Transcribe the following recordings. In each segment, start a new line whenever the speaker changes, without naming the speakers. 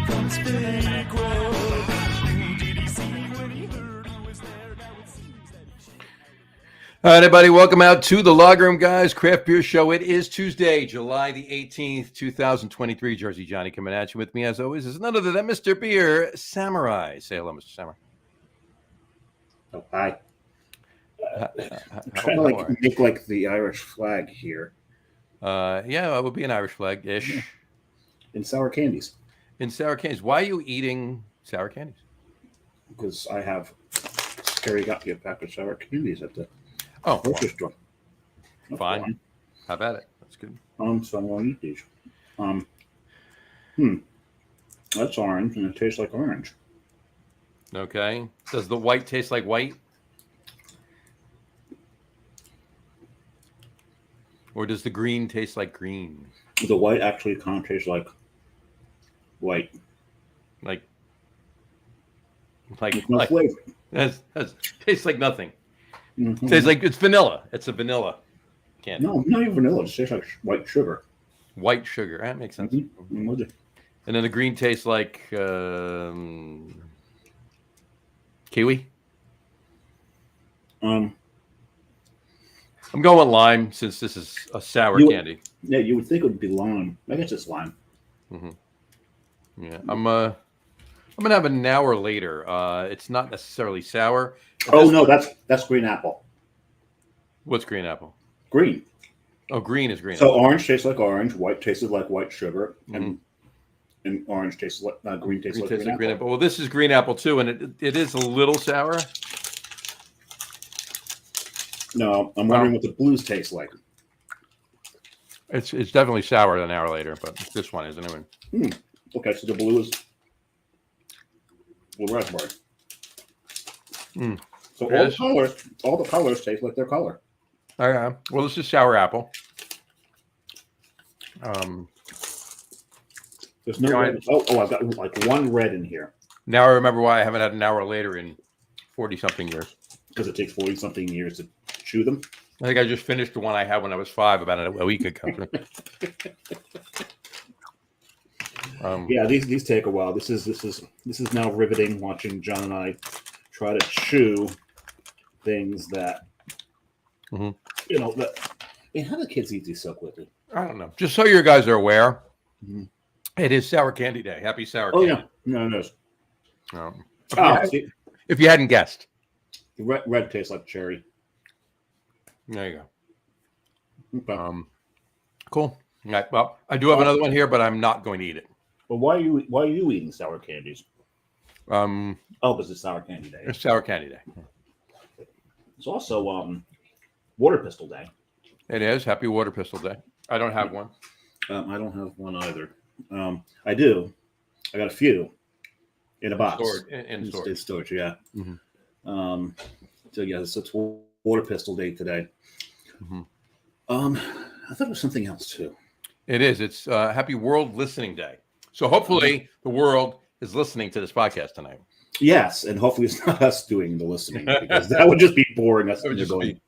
becomes fake. Whoa, who did he see when he heard who was there? Now it seems that
All right, everybody, welcome out to the Log Room Guys Craft Beer Show. It is Tuesday, July the 18th, 2023. Jersey Johnny coming at you with me, as always, is none other than Mr. Beer Samurai. Say hello, Mr. Samurai.
Oh, hi. I'm trying to make like the Irish flag here.
Yeah, it would be an Irish flag-ish.
In sour candies.
In sour candies. Why are you eating sour candies?
Because I have Scary got me a pack of sour candies at the grocery store.
Fine. How about it? That's good.
So I'm going to eat these. That's orange, and it tastes like orange.
Okay. Does the white taste like white? Or does the green taste like green?
The white actually kind of tastes like white.
Like
no flavor.
Tastes like nothing.
Mm-hmm.
Tastes like it's vanilla. It's a vanilla candy.
No, not even vanilla. It tastes like white sugar.
White sugar. That makes sense.
Mm-hmm.
And then the green tastes like kiwi. I'm going lime since this is a sour candy.
Yeah, you would think it would be lime. I guess it's lime.
Mm-hmm. Yeah, I'm gonna have an hour later. It's not necessarily sour.
Oh no, that's green apple.
What's green apple?
Green.
Oh, green is green.
So
apple.
Orange tastes like orange. White tasted like white sugar, and orange tastes like green tastes like green apple.
Well, this is green apple too, and it is a little sour.
No, I'm wondering what the blues taste like.
It's definitely sour an hour later, but this one isn't anyway.
Okay, so the blue is raspberry. So all the colors taste like their color.
Okay. Well, this is sour apple.
There's no red. Oh, I've got like one red in here.
Now I remember why I haven't had an hour later in 40-something years.
Because it takes 40-something years to chew them.
I think I just finished the one I had when I was 5 about a week ago.
Yeah, these take a while. This is now riveting. Watching John and I try to chew things that how do kids eat these so quickly?
I don't know. Just so you guys are aware, it is Sour Candy Day. Happy Sour Candy.
Oh yeah, no, it is.
If you hadn't guessed,
red tastes like cherry.
There you go.
Okay.
Cool. Right, well, I do have another one here, but I'm not going to eat it.
Well, why are you eating sour candies? Because it's Sour Candy Day.
It's Sour Candy Day.
It's also Water Pistol Day.
It is. Happy Water Pistol Day. I don't have one.
I don't have one either. I do. I got a few in a box.
In storage.
In storage, yeah.
Mm-hmm.
So yeah, so it's Water Pistol Day today.
Mm-hmm.
I thought it was something else too.
It is. It's Happy World Listening Day. So hopefully the world is listening to this podcast tonight.
Yes, and hopefully it's not us doing the listening because that would just be boring. Us going.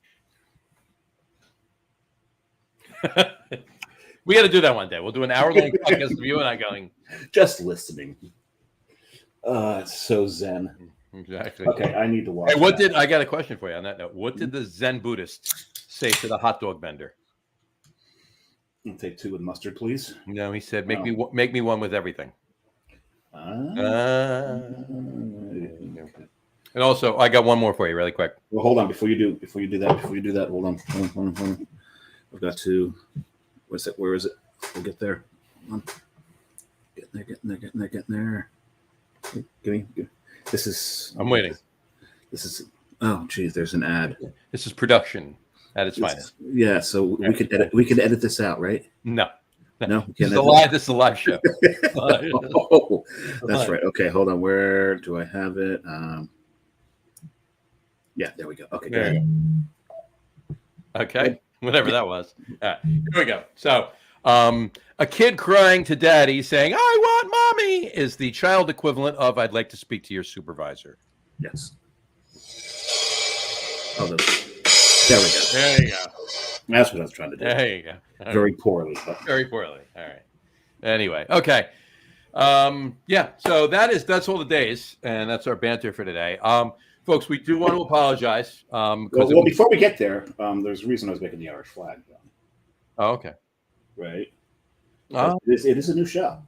We got to do that one day. We'll do an hour-long podcast of you and I going.
Just listening. It's so zen.
Exactly.
Okay, I need to watch.
Hey, I got a question for you on that note. What did the Zen Buddhist say to the hot dog vendor?
I'll take 2 with mustard, please.
No, he said, make me one with everything. And also, I got one more for you, really quick.
Well, hold on. Before you do that, hold on. I've got to. What's it? Where is it? We'll get there. Getting there. Give me. This is.
I'm waiting.
This is. Oh, geez. There's an ad.
This is production at its finest.
Yeah. So we could edit. We could edit this out, right?
No.
No.
This is a live show.
Oh, that's right. Okay. Hold on. Where do I have it? Yeah. There we go. Okay.
There okay. Whatever that was. All right, here we go. So, a kid crying to daddy saying, "I want mommy," is the child equivalent of "I'd like to speak to your supervisor."
Yes. Oh, there we go.
There you go.
That's what I was trying to do.
There you go.
Very poorly. But...
Very poorly. All right. Anyway, okay. Yeah. So that's all the days, and that's our banter for today. Folks, we do want to apologize.
Well, before we get there, there's a reason I was making the Irish flag.
Oh, okay.
Right.
Oh,
It is a new show.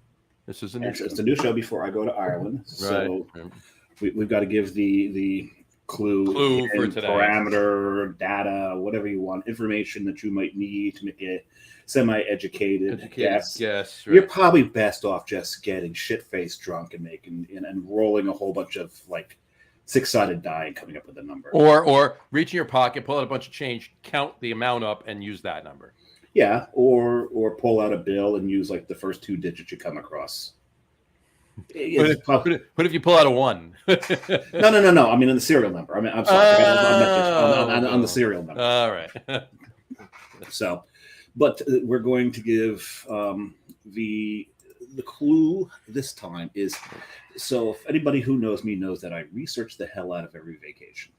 this is a new show.
It's a new show before I go to Ireland. So
Right.
we've got to give the clue
for today.
Parameter, data, whatever you want, information that you might need to make a semi-educated guess.
Yes.
You're probably best off just getting shit-faced drunk and making and rolling a whole bunch of like six-sided die and coming up with a number.
Or reach in your pocket, pull out a bunch of change, count the amount up, and use that number.
Yeah, or pull out a bill and use like the first two digits you come across.
But if you pull out a 1?
No. I mean, on the serial number. I mean, I'm sorry. On the serial number.
All right.
So, but we're going to give the clue this time is, so if anybody who knows me knows that I research the hell out of every vacation.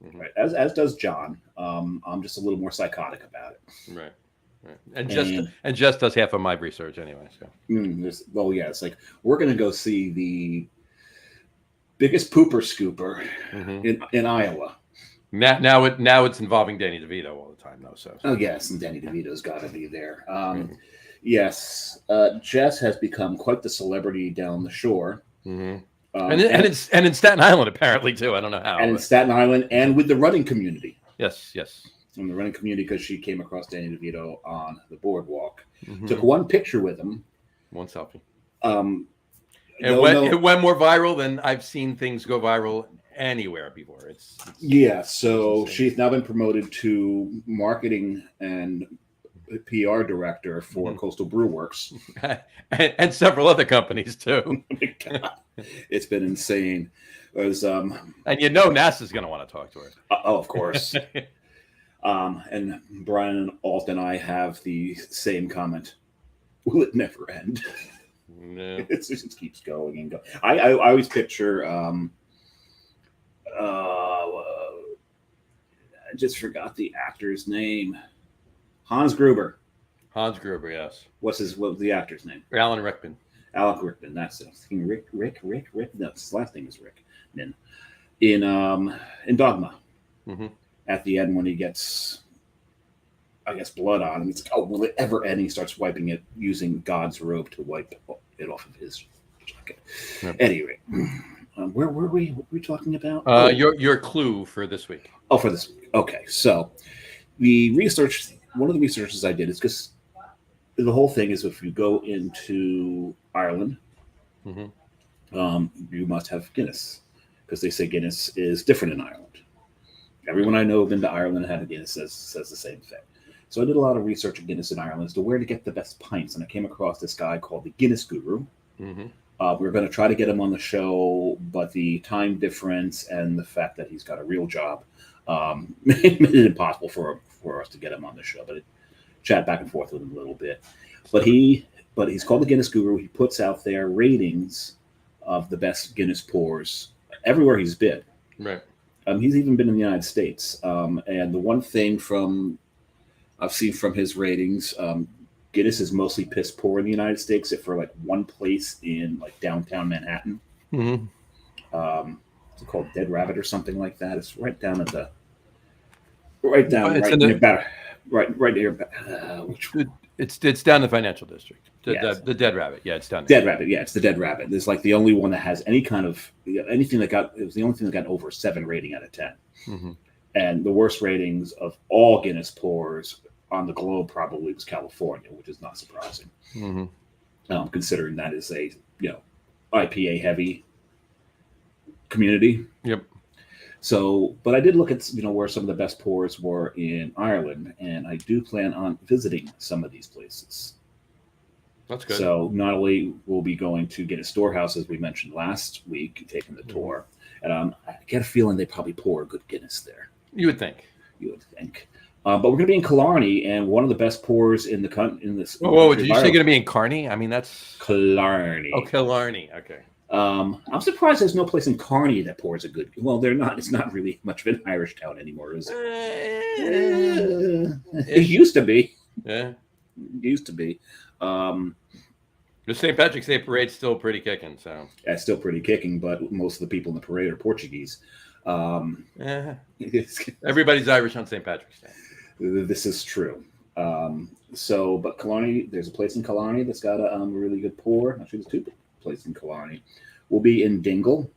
Mm-hmm. Right, as does John. I'm just a little more psychotic about it.
Right. And just does half of my research anyway. So.
It's like we're going to go see the biggest pooper scooper in Iowa.
Now it's involving Danny DeVito all the time, though. So.
Oh yes, and Danny DeVito's got to be there. Yes, Jess has become quite the celebrity down the shore.
Mm-hmm. And in Staten Island apparently too. I don't know how.
And in Staten Island, and with the running community.
Yes.
In the running community, because she came across Danny DeVito on the boardwalk, took one picture with him,
one selfie.
It
went more viral than I've seen things go viral anywhere before.
So she's now been promoted to marketing and PR director for Coastal Brew Works
and several other companies too.
It's been insane. And
NASA's going to want to talk to her.
Of course. And Brian Alt and I have the same comment. Will it never end?
No.
It just keeps going and going. I always picture I just forgot the actor's name. Hans Gruber.
Hans Gruber, yes.
What was the actor's name?
Alan Rickman.
Alan Rickman, that's it. Rick. No, his last name is Rick. In Dogma. Mm-hmm. At the end, when he gets, I guess, blood on him, it's like, oh, will it ever end? He starts wiping it using God's robe to wipe it off of his jacket. Yep. Anyway, where were we? What were we talking about?
Your clue for this week.
Oh, for this week. Okay, so one of the researches I did is because the whole thing is if you go into Ireland, you must have Guinness because they say Guinness is different in Ireland. Everyone I know who's been to Ireland and had a Guinness says the same thing. So I did a lot of research on Guinness in Ireland as to where to get the best pints, and I came across this guy called the Guinness Guru. Mm-hmm. We were going to try to get him on the show, but the time difference and the fact that he's got a real job made it impossible for us to get him on the show. But chat back and forth with him a little bit. But he's called the Guinness Guru. He puts out there ratings of the best Guinness pours everywhere he's been.
Right.
He's even been in the United States. And the one thing I've seen from his ratings, Guinness is mostly piss poor in the United States, except for like one place in like downtown Manhattan. Mm-hmm. It's called Dead Rabbit or something like that. It's right down right near.
It's down the financial district. The Dead Rabbit. Yeah, it's down there.
Dead Rabbit. Yeah, it's the Dead Rabbit. It's like the only one that has any kind of anything that got. It was the only thing that got over 7 rating out of 10. Mm-hmm. And the worst ratings of all Guinness pours on the globe probably was California, which is not surprising, considering that is a IPA heavy community.
Yep.
So, but I did look at where some of the best pours were in Ireland, and I do plan on visiting some of these places.
That's good.
So not only will be going to Guinness Storehouse, as we mentioned last week, taking the tour, and I get a feeling they probably pour a good Guinness there.
You would think.
But we're going to be in Killarney, and one of the best pours in this.
Whoa, did you say going to be in Kearney? I mean, that's
Killarney.
Oh, Killarney. Okay.
I'm surprised there's no place in Kearney that pours a good. Well, they're not. It's not really much of an Irish town anymore, is it? It used to be.
Yeah.
It used to be.
The St. Patrick's Day parade's still pretty kicking. So
That's still pretty kicking, but most of the people in the parade are Portuguese.
Everybody's Irish on St. Patrick's Day.
This is true. But Killarney, there's a place in Killarney that's got a really good pour. Actually, there's two places in Killarney. We'll be in Dingle.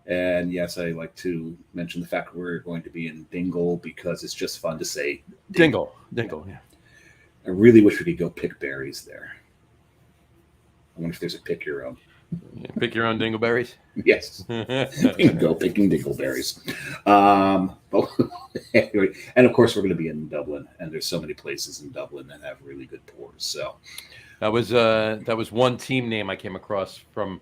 And yes, I like to mention the fact we're going to be in Dingle because it's just fun to say
Dingle, yeah.
I really wish we could go pick berries there. I wonder if there's a pick your own.
Yeah, pick your own dingleberries?
Yes. We can go picking dingleberries. But anyway, and of course, we're going to be in Dublin, and there's so many places in Dublin that have really good pours. So
that was one team name I came across from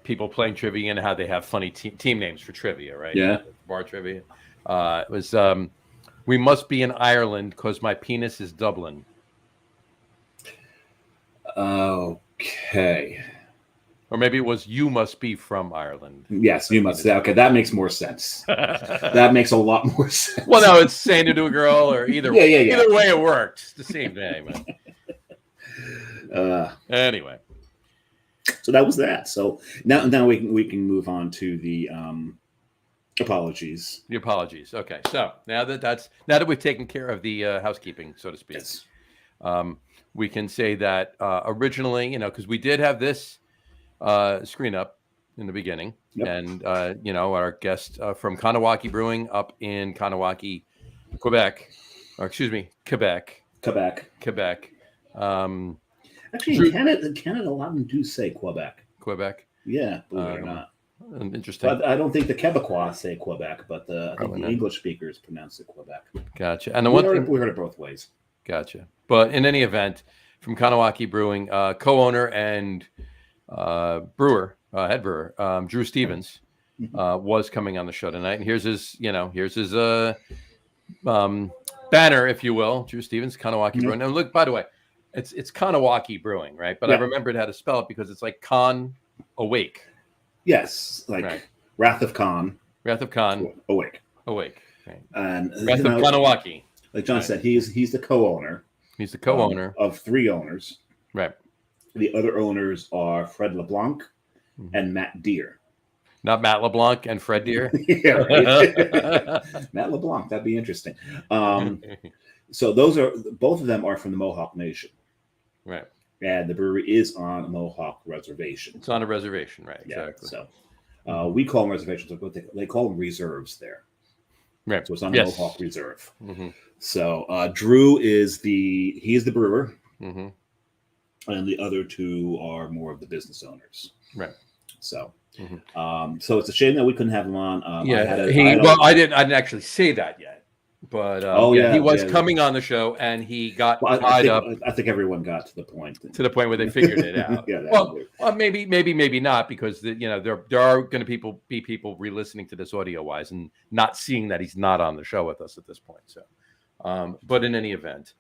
people playing trivia and how they have funny team names for trivia, right?
Yeah.
Bar trivia. It was we must be in Ireland because my penis is Dublin.
Okay.
Or maybe it was you must be from Ireland.
Yes, you must. Okay, that makes more sense. That makes a lot more sense.
Well, no, it's saying to do a girl or either either way it worked. It's the same name. Anyway.
So that was that. So now we can move on to the apologies.
The apologies. Okay. So now that we've taken care of the housekeeping, so to speak,
yes.
We can say that originally, because we did have this screen up in the beginning,
yep.
And our guest from Kahnawake Brewing up in Kahnawake, Quebec.
Actually, in Canada, a lot of them do say Quebec. Yeah, believe it or not.
Interesting.
But I don't think the Quebecois say Quebec, but I think the English speakers pronounce it Quebec.
Gotcha. And
we heard it both ways.
Gotcha. But in any event, from Kahnawake Brewing, co-owner and brewer, head brewer, Drew Stevens, was coming on the show tonight. And here's his banner, if you will. Drew Stevens, Kahnawake Brewing. Now, look, by the way, it's Kahnawake Brewing, right? But I remembered how to spell it because it's like Awake.
Yes, like Wrath of Khan. Awake.
Right.
And
Wrath of Kahnawake.
Like John said, he's the co-owner.
He's the co-owner
of three owners.
Right.
The other owners are Fred LeBlanc and Matt Deere.
Not Matt LeBlanc and Fred Deere.
Yeah, right. Matt LeBlanc. That'd be interesting. So both of them are from the Mohawk Nation.
Right.
And the brewery is on a Mohawk reservation.
It's on a reservation, right?
Yeah,
exactly.
So we call them reservations, but they call them reserves there.
Right.
So it's on a Mohawk reserve. Mm-hmm. So Drew he's the brewer. Mm-hmm. And the other two are more of the business owners.
Right.
So, so it's a shame that we couldn't have him on.
I didn't actually say that yet, but he was coming on the show, and he got tied up.
I think everyone got to the point
where they figured it out. Well, maybe not, because there are going to be people re-listening to this audio wise and not seeing that he's not on the show with us at this point. So, but in any event.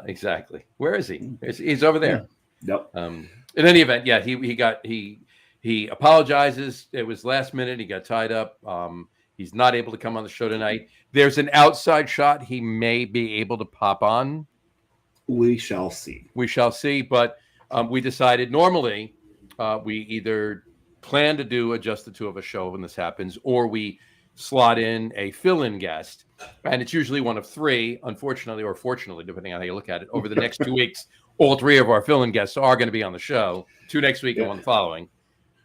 Exactly. Where is he? He's over there.
Yeah. Yep.
In any event, he apologizes. It was last minute. He got tied up. He's not able to come on the show tonight. There's an outside shot he may be able to pop on.
We shall see.
But we decided normally we either plan to do just the two of us show when this happens, or we slot in a fill-in guest, and it's usually one of three. Unfortunately, or fortunately, depending on how you look at it, over the next 2 weeks, all three of our fill-in guests are going to be on the show. 2 next week and 1 following.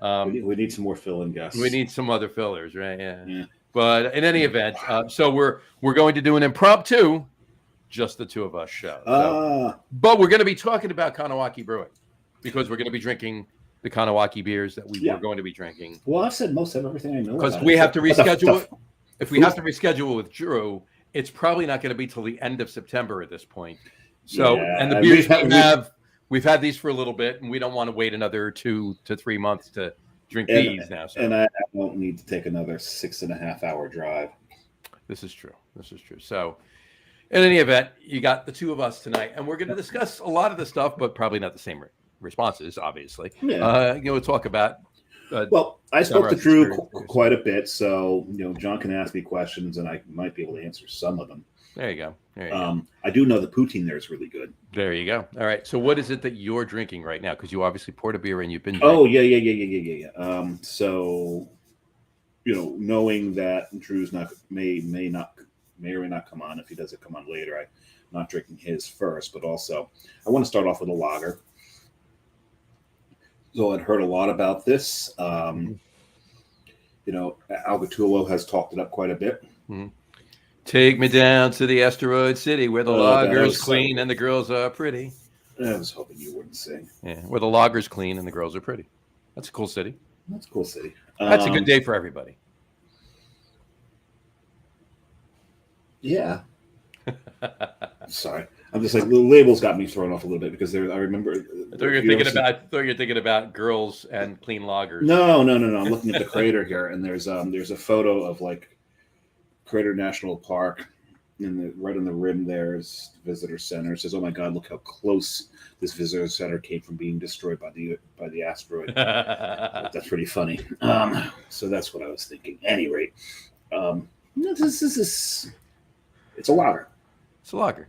We need some more fill-in guests.
We need some other fillers, right? Yeah. But in any event, so we're going to do an impromptu, just the two of us show. But we're going to be talking about Kahnawake Brewing, because we're going to be drinking the Kahnawake beers that we were going to be drinking.
Well, I've said most of everything I know.
Because we have to reschedule it. If we have to reschedule with Drew, it's probably not going to be till the end of September at this point. So, and the beers we've had these for a little bit, and we don't want to wait another 2 to 3 months to drink these now. So.
And I won't need to take another 6.5-hour drive.
This is true. So, in any event, you got the two of us tonight, and we're going to discuss a lot of the stuff, but probably not the same responses, obviously. Yeah. We'll talk about.
I spoke to Drew quite a bit, so John can ask me questions, and I might be able to answer some of them.
There you go. There you go.
I do know the poutine there is really good.
There you go. All right. So what is it that you're drinking right now? Because you obviously poured a beer and you've been drinking.
Oh, yeah. So, knowing that Drew's may or may not come on. If he doesn't come on later, I'm not drinking his first, but also I want to start off with a lager. So I'd heard a lot about this. Algatullo has talked it up quite a bit.
Mm-hmm. Take me down to the asteroid city where the lager's clean and the girls are pretty.
I was hoping you wouldn't sing.
Yeah, where the lager's clean and the girls are pretty. That's a cool city.
That's a cool city.
That's a good day for everybody.
Yeah. Sorry. I'm just like, the labels got me thrown off a little bit because I remember.
I thought you were thinking about girls and clean lagers.
No. I'm looking at the crater here, and there's a photo of like Crater National Park, right on the rim there's the visitor center. It says, "Oh my God, look how close this visitor center came from being destroyed by the asteroid." That's pretty funny. So that's what I was thinking. At any rate, this is it's a lager.
It's a lager.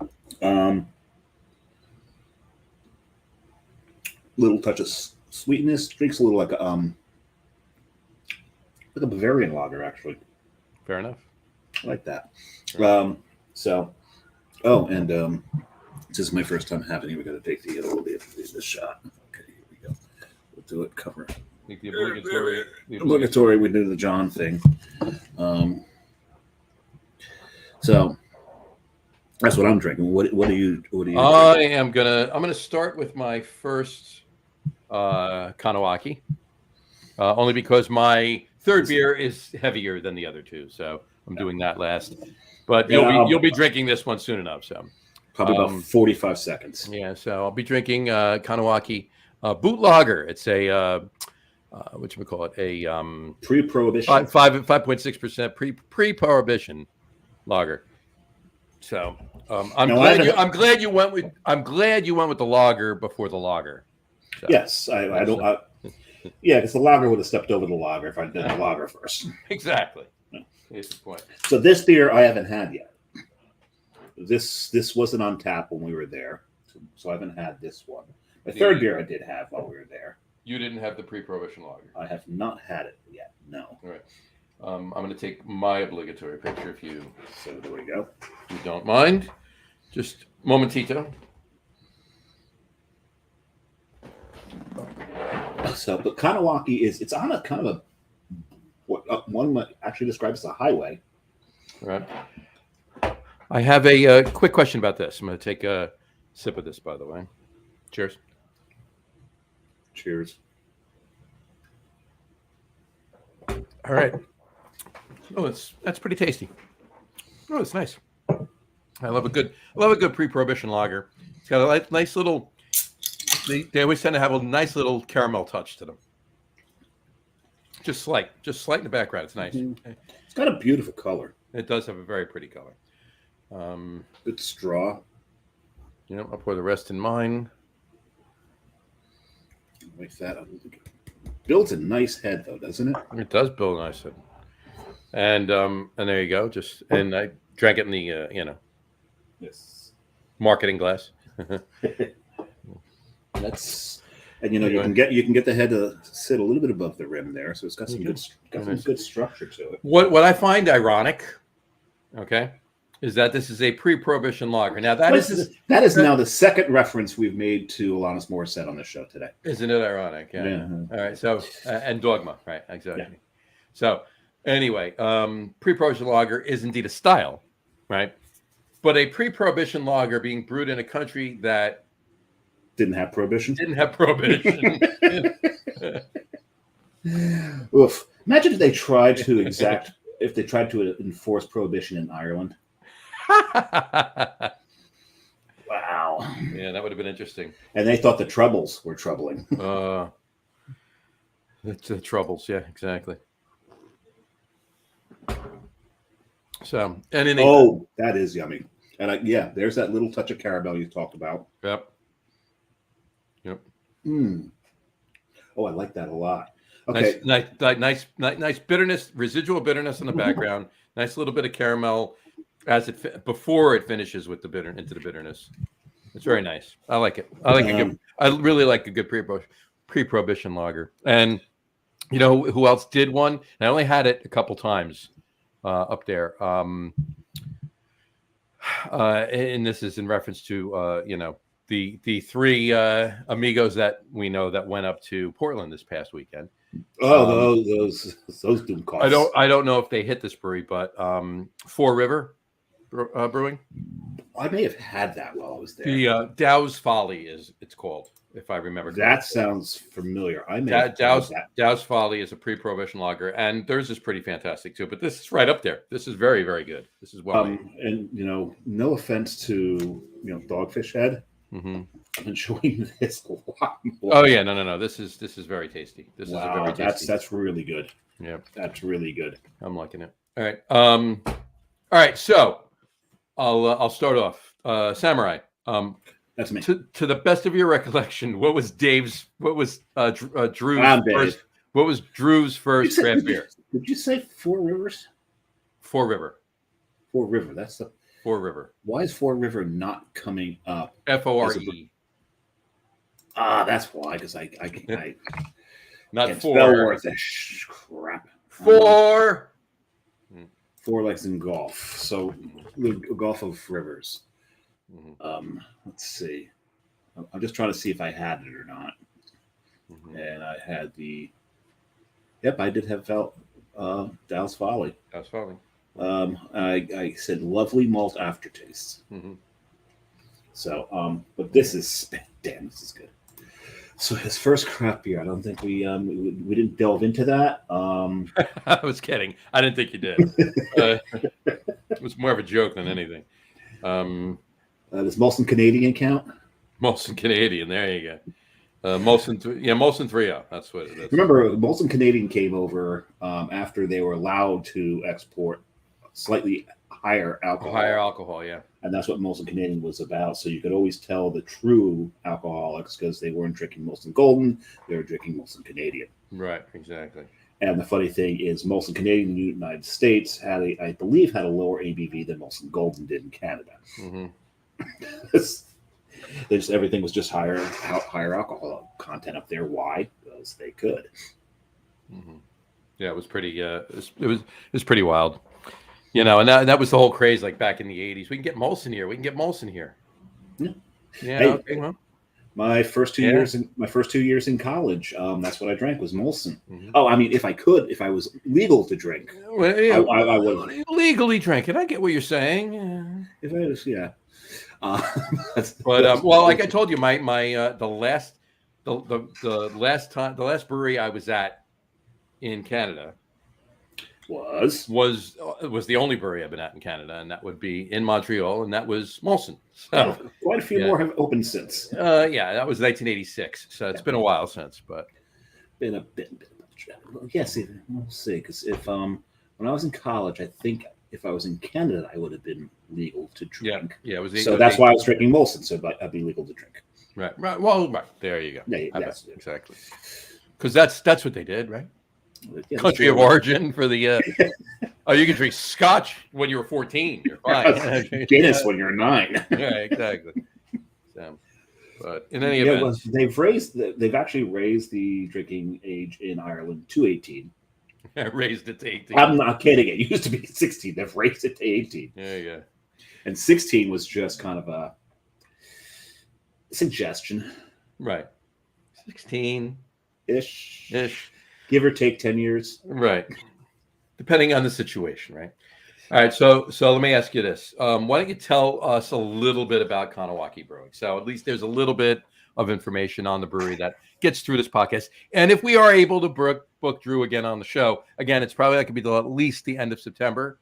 Little touch of sweetness. Drinks a little like a Bavarian lager, actually.
Fair enough.
I like that. And this is my first time having it. We got to take the shot. Okay, here we go. We'll do it. Cover.
The
obligatory. We do the John thing. So that's what I'm drinking. What are you?
I'm gonna start with my first Kahnawake, only because my third beer is heavier than the other two, so I'm doing that last. But you'll be drinking this one soon enough, so
probably about 45 seconds.
Yeah, so I'll be drinking Kahnawake Boot Lager. It's a whatchamacallit, a
pre-prohibition
5.6% pre-prohibition lager. So I'm glad you went with the lager before the lager. So,
yes, I don't. Yeah, because the lager would have stepped over the lager if I did the lager first.
Exactly. Here's the point.
So this beer I haven't had yet. This wasn't on tap when we were there, so I haven't had this one. My third beer I did have while we were there.
You didn't have the pre-prohibition lager.
I have not had it yet. No.
All right. I'm going to take my obligatory picture if you.
So there we go.
If you don't mind, just momentito.
So, but Kahnawake it's on a kind of what one might actually describe as a highway.
All right. I have a quick question about this. I'm going to take a sip of this, by the way. Cheers.
Cheers.
All right. Oh, that's pretty tasty. Oh, it's nice. I love a good pre-prohibition lager. It's got a nice little. They always tend to have a nice little caramel touch to them. Just slight in the background. It's nice.
Mm-hmm. It's got a beautiful color.
It does have a very pretty color.
Good straw.
I'll pour the rest in mine.
Like that. Builds a nice head, though, doesn't it?
It does build a nice head. And there you go. And I drank it in the
yes,
marketing glass.
You can get the head to sit a little bit above the rim there, so it's got some good structure to it.
What I find ironic, okay, is that this is a pre-prohibition lager. Now that is
now the second reference we've made to Alanis Morissette on the show today.
Isn't it ironic? Yeah. All right. So and Dogma, right? Exactly. Yeah. So anyway, pre-prohibition lager is indeed a style, right? But a pre-prohibition lager being brewed in a country that
didn't have prohibition. Oof! Imagine if they tried to enforce prohibition in Ireland. Wow.
Yeah, that would have been interesting.
And they thought the Troubles were troubling.
The Troubles, yeah, exactly. So, and
that is yummy. And there's that little touch of caramel you talked about.
Yep.
Oh, I like that a lot. Okay.
Nice bitterness, residual bitterness in the background. Nice little bit of caramel. before it finishes with the bitter into the bitterness. It's very nice. I like it. I really like a good pre-prohibition lager. And you know who else did one? I only had it a couple times up there. And this is in reference to the three amigos that we know that went up to Portland this past weekend.
Oh, those doom coughs.
I don't know if they hit this brewery, but Four River Brewing.
I may have had that while I was there.
The Dow's Folly it's called, if I remember correctly.
That sounds familiar. I may have
Dow's
that.
Dow's Folly is a pre-prohibition lager, and theirs is pretty fantastic too. But this is right up there. This is very, very good. This is well made.
And no offense to Dogfish Head.
Mm-hmm.
I'm enjoying this a lot more.
Oh yeah, no. This is very tasty. This is very tasty.
That's really good.
Yeah,
that's really good.
I'm liking it. All right. All right. So I'll start off. Samurai.
That's me.
To the best of your recollection, what was Drew's first? What was Drew's first craft beer?
Did you say Four Rivers?
Four River.
Four River. That's the
Four River.
Why is Four River not coming up?
FORE.
That's why. Because I
not
can't
four.
Spell worth crap.
Four.
Four legs in golf. So the Gulf of Rivers.
Mm-hmm.
Let's see. I'm just trying to see if I had it or not.
Mm-hmm.
And I had Yep, I did have Dow's Folly.
Dow's Folly.
I said lovely malt aftertaste.
Mm-hmm.
So, but this is this is good. So his first craft beer, I don't think we didn't delve into that.
I was kidding. I didn't think you did. It was more of a joke than anything.
Does Molson Canadian count?
Molson Canadian. There you go. Molson 3-0. That's what it is.
Remember, Molson Canadian came over after they were allowed to export slightly higher alcohol.
Higher alcohol, yeah.
And that's what Molson Canadian was about. So you could always tell the true alcoholics because they weren't drinking Molson Golden; they were drinking Molson Canadian.
Right, exactly.
And the funny thing is, Molson Canadian in the United States I believe, had a lower ABV than Molson Golden did in Canada.
Mm-hmm.
Everything was just higher alcohol content up there. Why? Because they could.
Mm-hmm. Yeah, it was pretty. It was pretty wild, and that was the whole craze. Like back in the '80s, we can get Molson here. Yeah.
Hey,
okay, well.
My first 2 years in college, that's what I drank was Molson.
Mm-hmm.
Oh, I mean, if I was legal to drink,
well, yeah,
I would
legally drink it. I get what you're saying.
If I was, yeah.
But like I told you, the last brewery I was at in Canada was the only brewery I've been at in Canada, and that would be in Montreal, and that was Molson. So
quite a few more have opened since.
Yeah, that was 1986, so it's been a while since, but
been a bit. Yes, we'll see. Because if when I was in college, I think if I was in Canada, I would have been legal to drink.
Yeah,
that's why I was drinking Molson, so I'd be legal to drink.
Right. Well, right there you go.
Yeah, yes,
exactly. Because that's what they did, right?
Yeah,
country of origin for the. You can drink Scotch when you were 14. You're fine.
Guinness when you're 9.
Yeah, exactly. So, but in any event,
they've actually raised the drinking age in Ireland to 18.
Raised it to 18.
I'm not kidding. It used to be 16. They've raised it to 18.
There you go.
And 16 was just kind of a suggestion.
Right. 16
ish.
Give
or take 10 years.
Right. Depending on the situation, right? All right. So let me ask you this. Why don't you tell us a little bit about Kahnawake Brewing? So at least there's a little bit of information on the brewery that gets through this podcast. And if we are able to book Drew again on the show, again, it's probably like to be at least the end of September.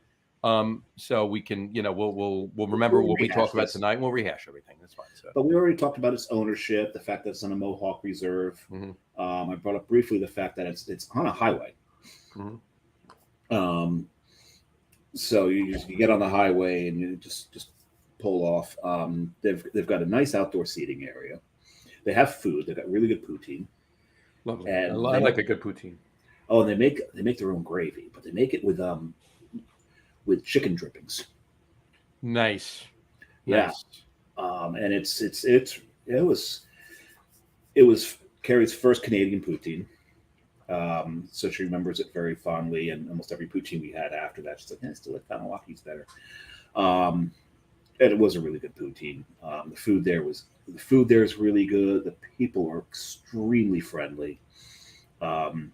So we can, we'll remember what we talked about tonight. We'll rehash everything. That's fine. So.
But we already talked about its ownership, the fact that it's on a Mohawk Reserve.
Mm-hmm.
I brought up briefly the fact that it's on a highway.
Mm-hmm.
So you get on the highway and you just pull off. They've got a nice outdoor seating area. They have food. They've got really good poutine.
Lovely. And I like a good poutine.
Oh, and they make their own gravy, but they make it with chicken drippings.
Nice.
Yeah.
Nice.
And it was Carrie's first Canadian poutine. So she remembers it very fondly, and almost every poutine we had after that, she's like, I still like Kahnawake better. And it was a really good poutine. The food there is really good. The people are extremely friendly. And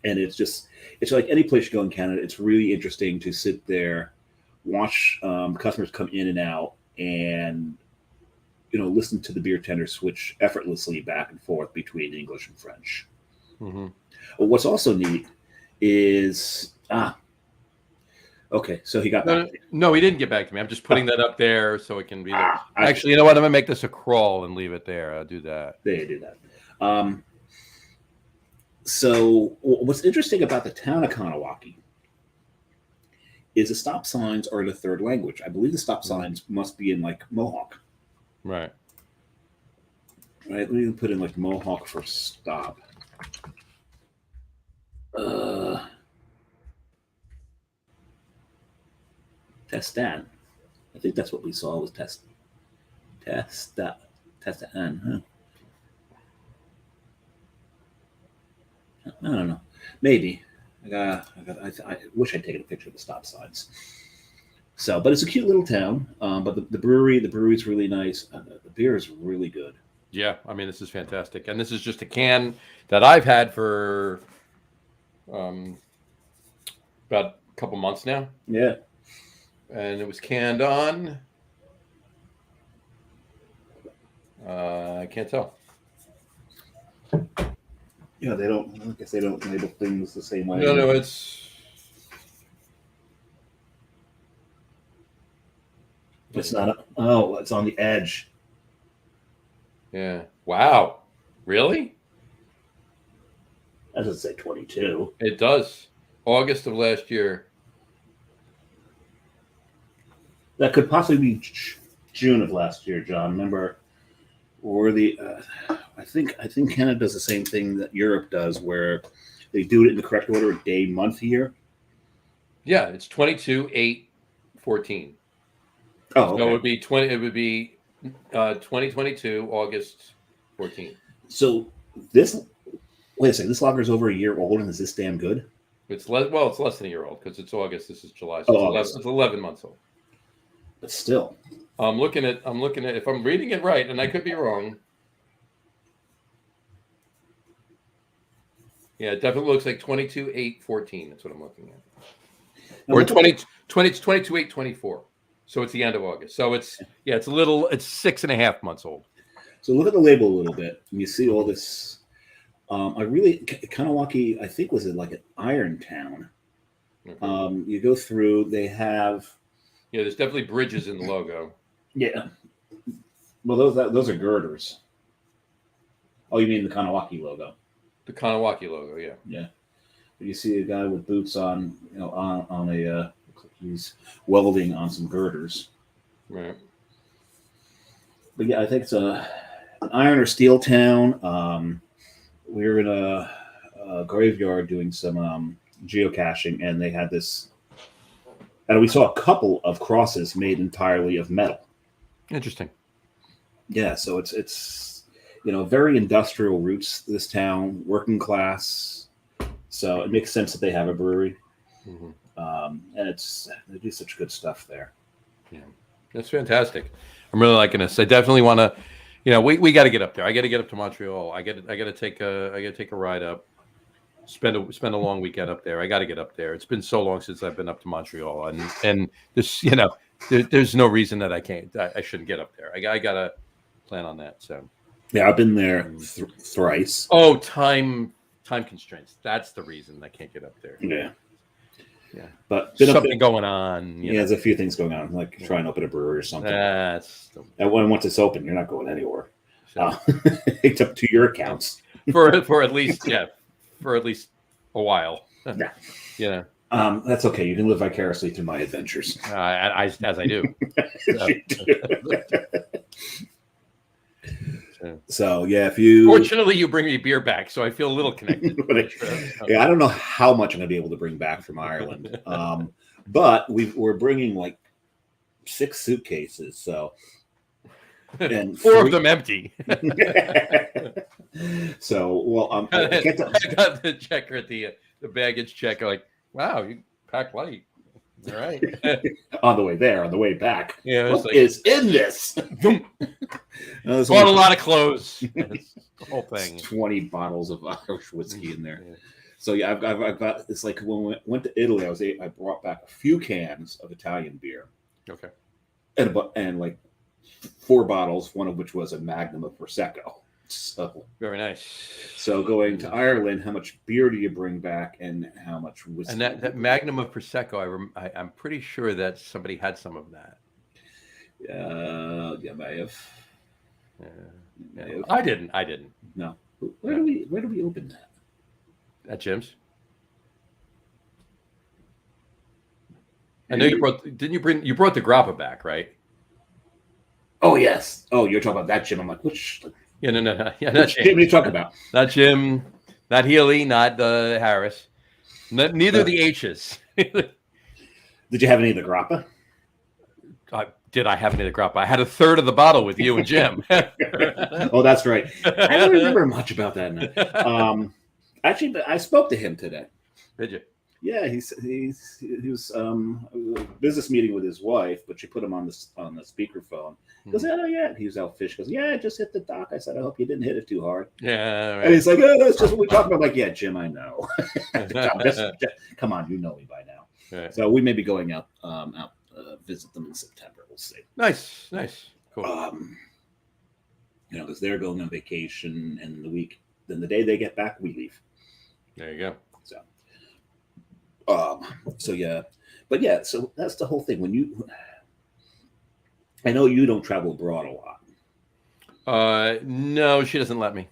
it's like any place you go in Canada, it's really interesting to sit there, watch customers come in and out, and listen to the beer tender switch effortlessly back and forth between English and French.
Mm-hmm.
What's also neat is okay, so he got back.
No, he didn't get back to me. I'm just putting that up there so it can be there. Actually, you know what? I'm gonna make this a crawl and leave it there. I'll do that.
They do that. So what's interesting about the town of Kahnawake is the stop signs are in a third language. I believe the stop signs must be in like Mohawk.
Right.
Right. Let me put in like Mohawk for stop. Testan. I think that's what we saw was Testan. Huh? I don't know. Maybe. I wish I'd taken a picture of the stop signs. So, but it's a cute little town. But the brewery's really nice. The beer is really good.
Yeah, I mean, this is fantastic, and this is just a can that I've had for about a couple months now.
Yeah,
and it was canned on. I can't tell.
Yeah, they don't. I guess they don't label things the same way.
No, it's
not. Oh, it's on the edge.
Yeah. Wow. Really?
That doesn't say 22.
It does. August of last year.
That could possibly be June of last year, John. Remember, I think Canada does the same thing that Europe does, where they do it in the correct order, day, month, year.
Yeah, it's 22/8/14.
Oh, okay.
So it would be 2022 August 14.
So this, wait a second, this lager is over a year old, and is this damn good?
It's less than a year old because it's August. This is July, so it's 11 months old.
But still,
I'm looking at if I'm reading it right, and I could be wrong. Yeah, it definitely looks like 22/8/14. That's what I'm looking at. Or 22/8/24. So it's the end of August. So it's 6.5 months old.
So look at the label a little bit, and you see all this. Kahnawake, I think, was it like an iron town. Okay. You go through, they have.
Yeah, there's definitely bridges in the logo.
Yeah. Well, those are girders. Oh, you mean the Kahnawake logo?
The Kahnawake logo, yeah.
Yeah. You see a guy with boots on, on a. Looks like he's welding on some girders.
Right.
But yeah, I think it's an iron or steel town. We were in a graveyard doing some geocaching, and they had this. And we saw a couple of crosses made entirely of metal.
Interesting.
Yeah, so it's very industrial roots. This town, working class. So it makes sense that they have a brewery, and they do such good stuff there.
Yeah, that's fantastic. I'm really liking this. I definitely want to. We got to get up there. I got to get up to Montreal. I got to take a ride up. Spend a long weekend up there. I got to get up there. It's been so long since I've been up to Montreal, and this, there's no reason that I can't. I shouldn't get up there. I got to plan on that. So
yeah, I've been there thrice.
Oh, time constraints. That's the reason I can't get up there.
Yeah. But
something going on.
There's a few things going on, like trying to open a brewery or something. And once it's open, you're not going anywhere. It's up to your accounts.
for at least a while.
Yeah. That's okay. You can live vicariously through my adventures.
As I do.
So yeah, if you
fortunately you bring me beer back, so I feel a little connected.
Yeah, I don't know how much I'm going to be able to bring back from Ireland, but we're bringing like 6 suitcases. So, and
4 of them empty.
So, well,
I got the checker at the baggage checker. Like, wow, you pack light. All right.
On the way there, on the way back.
Yeah,
What is in this?
Bought a lot of clothes. That's the whole thing.
20 bottles of Irish whiskey in there. Yeah. So yeah, I've got. It's like when we went to Italy, I brought back a few cans of Italian beer.
Okay.
And like 4 bottles, one of which was a Magnum of Prosecco. So
very nice.
So going to Ireland, how much beer do you bring back, and how much whiskey?
And that Magnum of Prosecco, I'm pretty sure that somebody had some of that.
Yeah, I have.
Yeah. I didn't.
No. Where do we open that?
At Jim's. I know you brought. Didn't you bring? You brought the grappa back, right?
Oh yes. Oh, you're talking about that Jim. I'm like, which?
Yeah, no. Yeah,
which Jim are you talking about?
Not Jim, not Healy, not Harris. Neither the H's.
Did you have any of the grappa?
Did I have any of the grappa? I had a third of the bottle with you and Jim.
Oh, that's right. I don't remember much about that now. Actually, I spoke to him today.
Did you?
Yeah, he was a business meeting with his wife, but she put him on the speakerphone. He goes, oh yeah, he was out fishing. He goes, yeah, I just hit the dock. I said, I hope you didn't hit it too hard.
Yeah, right.
And he's like, oh, that's just what we talked about. I'm like, yeah, Jim, I know. Come on, you know me by now. Right. So we may be going out visit them in September. We'll see.
Nice, cool.
Because they're going on vacation, and then the day they get back, we leave.
There you go.
So yeah, but yeah, so that's the whole thing. I know you don't travel abroad a lot.
No, she doesn't let me.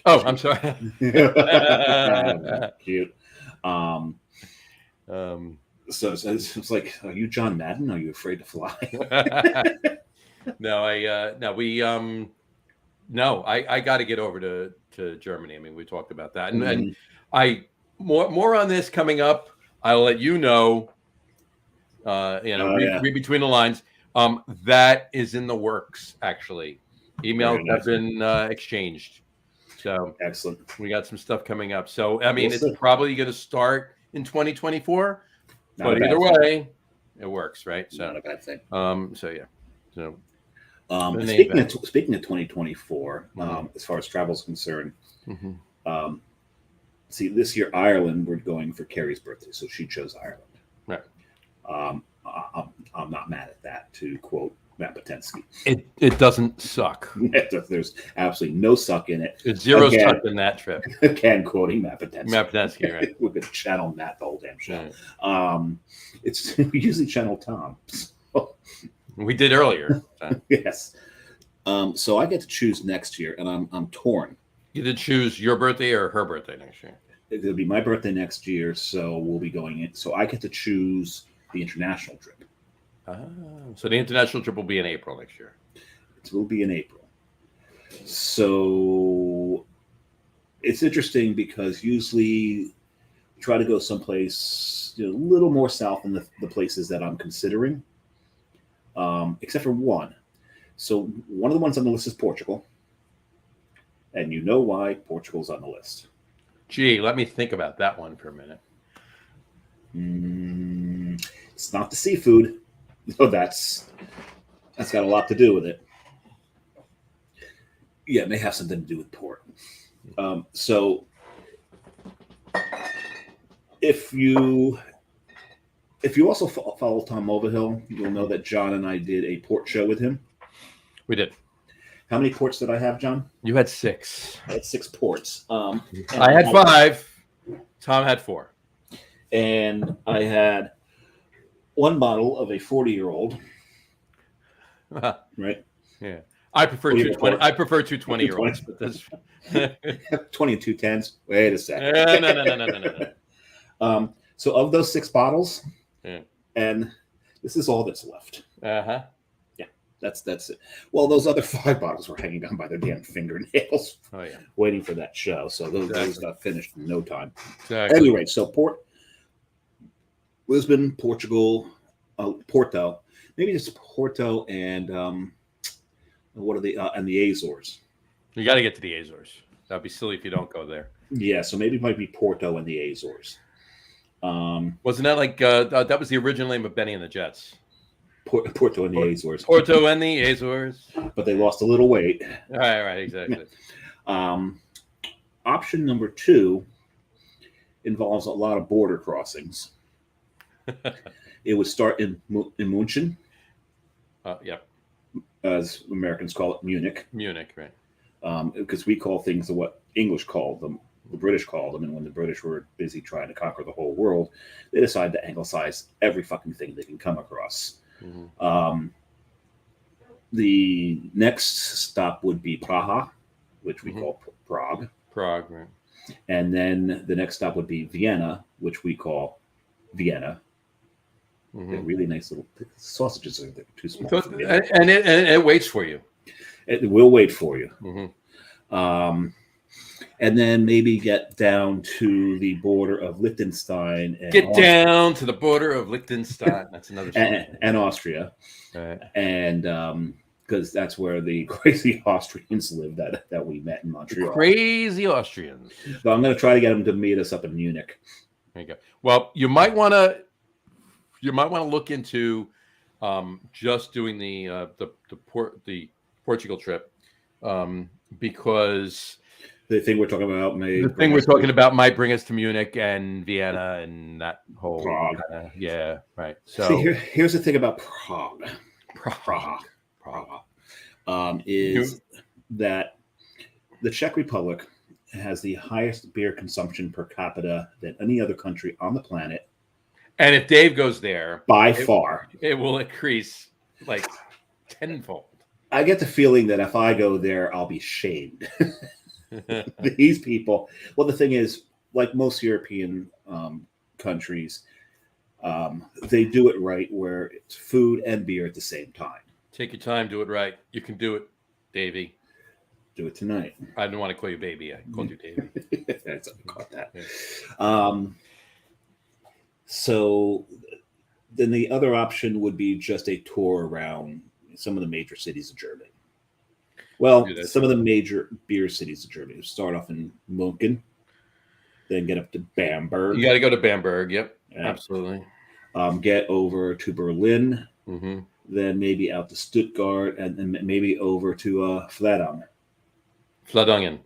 Oh, I'm sorry.
Cute. So it's like, are you John Madden? Are you afraid to fly?
No, I got to get over to Germany. I mean, we talked about that, and I. More on this coming up. I'll let you know. Read between the lines. That is in the works. Actually, emails have been exchanged. So
excellent.
We got some stuff coming up. So I mean, it's probably going to start in 2024. But either way, it works, right? So
not a bad thing.
So yeah. So.
Speaking of 2024, as far as travel is concerned. See, this year Ireland, we're going for Carrie's birthday, so she chose Ireland.
Right.
I'm not mad at that. To quote Matt Patensky,
it doesn't suck.
There's absolutely no suck in it.
It's zero suck in that trip.
Again, quoting Matt Patensky.
Matt Patensky, right?
We're going to channel Matt the whole damn show.
Right.
We usually channel Tom. So.
We did earlier. So.
Yes. So I get to choose next year, and I'm torn.
You did choose your birthday or her birthday next year?
It'll be my birthday next year, so we'll be going in. So I get to choose the international trip.
So the international trip will be in April next year.
It will be in April. So it's interesting because usually we try to go someplace a little more south than the places that I'm considering, except for one. So one of the ones on the list is Portugal. And you know why Portugal's on the list.
Gee, let me think about that one for a minute.
It's not the seafood. No, that's got a lot to do with it. Yeah, it may have something to do with port. So if you also follow Tom Mulvihill, you'll know that John and I did a port show with him.
We did.
How many ports did I have, John?
You had 6.
I had 6 ports.
I had 5. Tom had 4.
And I had 1 bottle of a 40-year-old. Right?
Yeah. I prefer 220. I prefer 220-year-olds.
20 and 2 10s. Wait a second.
No.
So of those 6 bottles,
yeah.
And this is all that's left.
Uh-huh.
That's it. Well, those other 5 bottles were hanging on by their damn fingernails.
Oh yeah,
waiting for that show. So those got finished in no time.
Exactly.
Anyway, so Lisbon, Portugal, Porto. maybe just Porto and what are the and the Azores.
You got to get to the Azores. That'd be silly if you don't go there.
Yeah, so maybe it might be Porto and the Azores.
Wasn't that like that was the original name of Benny and the Jets?
Porto and the Azores.
Porto and the Azores.
But they lost a little weight.
Right, exactly.
Option number 2 involves a lot of border crossings. It would start in München.
Yep.
As Americans call it, Munich.
Munich, right.
Because we call things what English called them, the British called them, and when the British were busy trying to conquer the whole world, they decided to anglicize every fucking thing they can come across. Mm-hmm. The next stop would be Praha, which we call Prague.
Prague, right.
And then the next stop would be Vienna, which we call Vienna. Mm-hmm. They're really nice little sausages. Are too small.
So, and it waits for you.
It will wait for you.
Mm-hmm.
And then maybe get down to the border of Liechtenstein. And
get down to the border of Liechtenstein. That's another
and Austria.
Right.
And because that's where the crazy Austrians live that we met in Montreal.
The crazy Austrians.
So I'm going to try to get them to meet us up in Munich.
There you go. Well, you might want to look into just doing the Portugal trip because
the thing we're talking about
might bring us to Munich and Vienna and that whole
Prague.
Yeah, right. So
see, here's the thing about Prague. Is that the Czech Republic has the highest beer consumption per capita than any other country on the planet.
And if Dave goes there,
by far,
it will increase like tenfold.
I get the feeling that if I go there, I'll be shamed. These people. Well, the thing is, like most European countries, they do it right where it's food and beer at the same time.
Take your time, do it right. You can do it, Davey.
Do it tonight.
I didn't want to call you baby. I called you Davey.
I caught that. Yeah. So then the other option would be just a tour around some of the major cities of Germany. Well, some of the major beer cities of Germany. Start off in München, then get up to Bamberg.
You got to go to Bamberg. Yep, yeah. Absolutely.
Get over to Berlin,
mm-hmm.
Then maybe out to Stuttgart, and then maybe over to Fladungen.
Fladungen.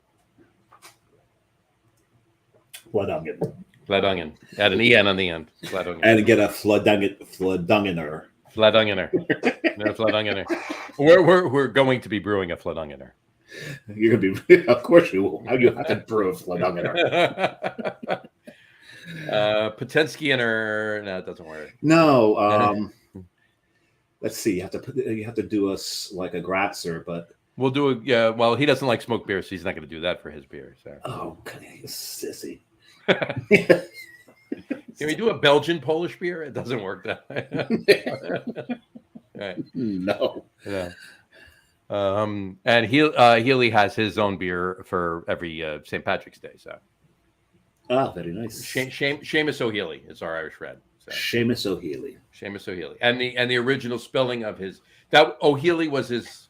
Add an en on the end. Fladungen.
And get a Fladungener.
No, Fladungener. We're going to be brewing a Fladungener.
You're gonna be, of course you will. How do you have to brew a Fladungener?
Potensky-ener. No, it doesn't work.
No. Let's see. You have to do us like a Gratzer, but
we'll do it. Yeah. Well, he doesn't like smoked beer, so he's not going to do that for his beer. So.
Oh, God, you sissy.
Can we do a Belgian Polish beer? It doesn't work that way. Right.
No.
Yeah. And Healy has his own beer for every St. Patrick's Day. So.
Ah, very nice.
Seamus O'Healy is our Irish red. So.
Seamus O'Healy.
And the original spelling of O'Healy was his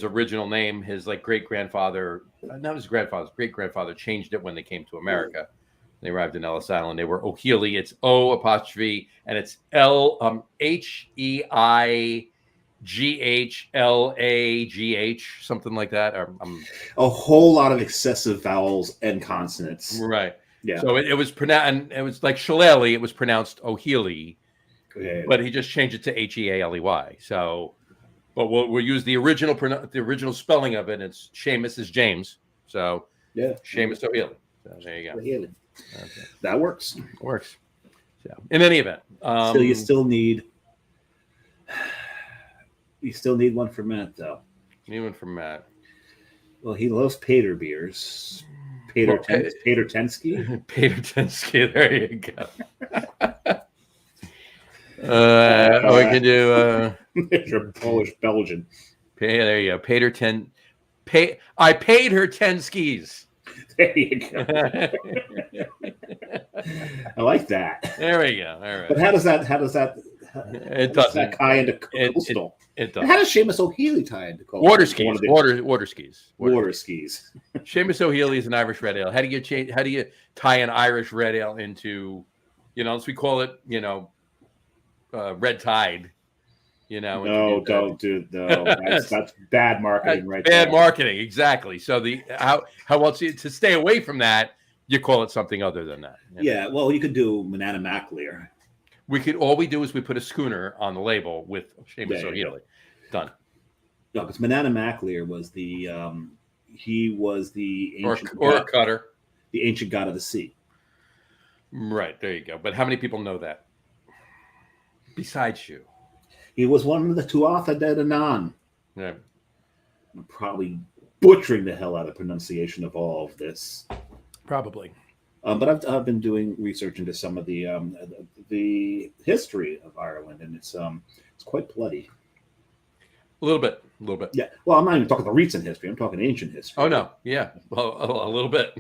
original name. His great grandfather, not his grandfather's great grandfather, changed it when they came to America. They arrived in Ellis Island. They were O'Healy. It's O' and it's HEIGHLAGH, something like that.
A whole lot of excessive vowels and consonants.
Right.
Yeah.
So it was pronounced, and it was like Shillelagh. It was pronounced O'Healy, but he just changed it to HEALEY. So, but we'll use the original spelling of it. It's Seamus is James. So
yeah,
Seamus O'Healy. So there you go.
O'Healy. Okay. That works.
Works. So in any event,
so you still need one for Matt though.
Need one for Matt.
Well, he loves Pater beers. Pater Tensky.
Pater Tensky. There you go. We can do.
You're Polish Belgian.
There you go. I paid her 10 skis.
There you go. I like that.
There we go. All right.
But how does that
It doesn't.
That tie into coastal.
It does.
How does Seamus O'Healy tie into coastal?
Water skis. Water skis.
Water skis.
Seamus O'Healy is an Irish red ale. How do you tie an Irish red ale into, as we call it, red tide?
No, don't do no. That's bad marketing, right?
Bad marketing, exactly. So how else to stay away from that? You call it something other than that.
Yeah, well, you could do Manana Maclear.
All we do is we put a schooner on the label with Seamus O'Healy. Done.
No, because Manana Maclear was the he was the ancient
or a cutter,
the ancient god of the sea.
Right, there you go. But how many people know that? Besides you.
He was one of the Tuatha De Danann.
Yeah.
I'm probably butchering the hell out of the pronunciation of all of this.
Probably.
But I've been doing research into some of the history of Ireland, and it's quite bloody.
A little bit.
Yeah. Well, I'm not even talking the recent history. I'm talking ancient history.
Oh no. Yeah. Well, a little bit.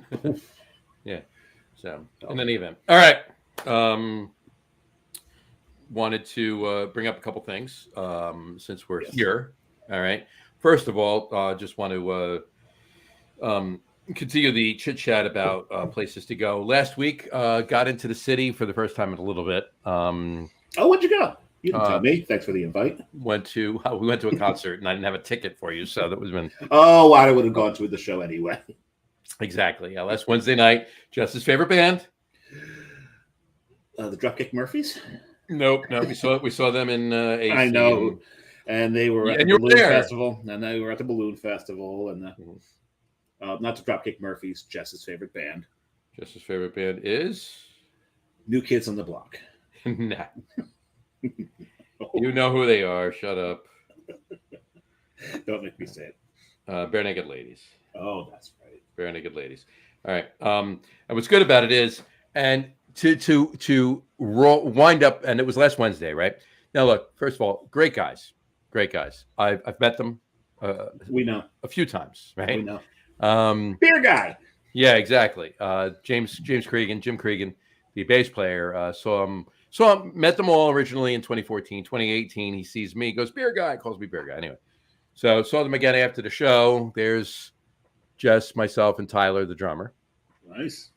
Yeah. So, in any event, all right. Wanted to bring up a couple things since we're here. All right. First of all, just want to continue the chit chat about places to go. Last week, got into the city for the first time in a little bit.
Where'd you go? You didn't tell me. Thanks for the invite.
We went to a concert, and I didn't have a ticket for you, so that was when.
Oh, I would have gone to the show anyway.
Exactly. Yeah, last Wednesday night, Jess's favorite band,
the Dropkick Murphys.
Nope. We saw them in. AC.
I know, and they were at the Balloon Festival, and they were at the Balloon Festival, and not the Dropkick Murphys. Jess's favorite band.
Jess's favorite band is
New Kids on the Block.
Nah. You know who they are. Shut up.
Don't make me say it.
Bare Naked Ladies.
Oh, that's right.
Bare Naked Ladies. All right. And what's good about it is, and to wind up, and it was last Wednesday, right? Now, look. First of all, great guys. I've met them.
We know
a few times, right?
We know. Beer guy.
Yeah, exactly. Jim Cregan, the bass player, saw him, met them all originally in 2014. 2018, he sees me, goes, beer guy, calls me beer guy. Anyway, so saw them again after the show. There's Jess, myself, and Tyler, the drummer.
Nice.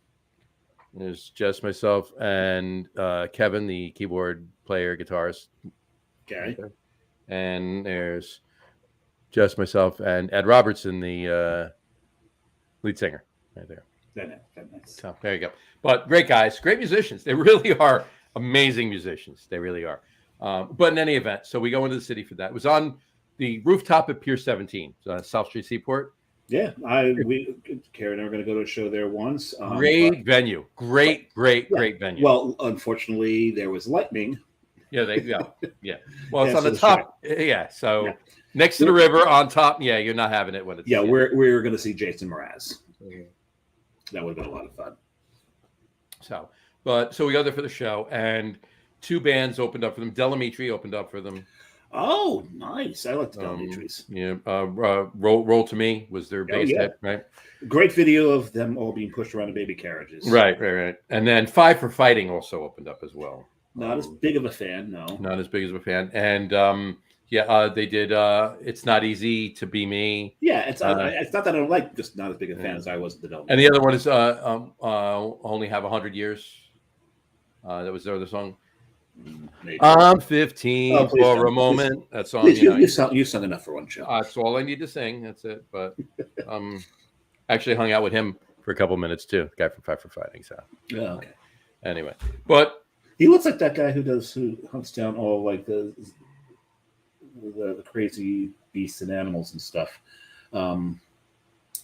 There's Jess, myself, and Kevin, the keyboard player, guitarist.
Okay.
And there's Jess, myself, and Ed Robertson, the lead singer, right there.
Nice.
So there you go. But great guys, great musicians. They really are amazing musicians. They really are. But in any event, so we go into the city for that. It was on the rooftop at Pier 17, South Street Seaport.
Yeah, Karen and I were going to go to a show there once.
Great venue. Great venue.
Well, unfortunately, there was lightning.
Yeah. Yeah. Well, it's on the top. Yeah. So next to the river on top. Yeah, you're not having it when it's.
Yeah, we're going to see Jason Mraz. That would have been a lot of fun.
So we go there for the show, and two bands opened up for them. Delamitri opened up for them.
Oh, nice! I like the Delamitris.
Yeah, Roll to Me was their bass hit, right?
Great video of them all being pushed around in baby carriages.
Right. And then Five for Fighting also opened up as well.
Not as big of a fan, no.
Not as big as a fan, and they did. It's Not Easy to Be Me.
Yeah, it's not that I don't like, just not as big a fan as I was at the Delamitri.
And the other one is Only Have 100 Years. That was their other song.
Maybe.
I'm 15 for a moment. That song.
Please, you sung enough for one show.
That's all I need to sing. That's it. But actually hung out with him for a couple minutes too. The guy from Five for Fighting. So
okay.
Anyway, but
he looks like that guy who hunts down all like the crazy beasts and animals and stuff. Can't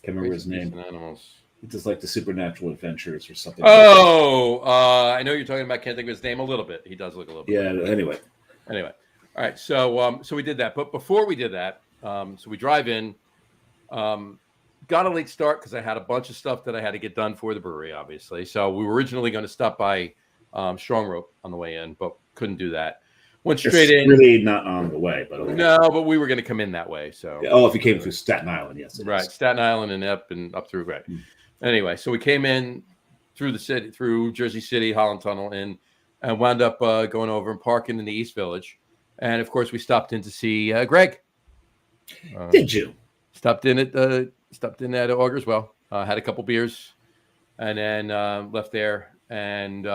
remember his name.
Animals.
It's just like the Supernatural Adventures or something.
Oh, I know you're talking about. Can't think of his name. A little bit. He does look a little bit.
Yeah. Anyway.
All right. So we did that, but before we did that, so we drive in. Got a late start because I had a bunch of stuff that I had to get done for the brewery, obviously. So we were originally going to stop by Strong Rope on the way in, but couldn't do that. Went straight in.
Really not on the way, but okay.
No, but we were going to come in that way. So
if you came through Staten Island, yes,
right, Staten Island and up through right. Anyway, so we came in through the city, through Jersey City, Holland Tunnel, and and wound up going over and parking in the East Village. And of course, we stopped in to see Greg.
Did you?
Stopped in at Augers Well, had a couple beers, and then left there and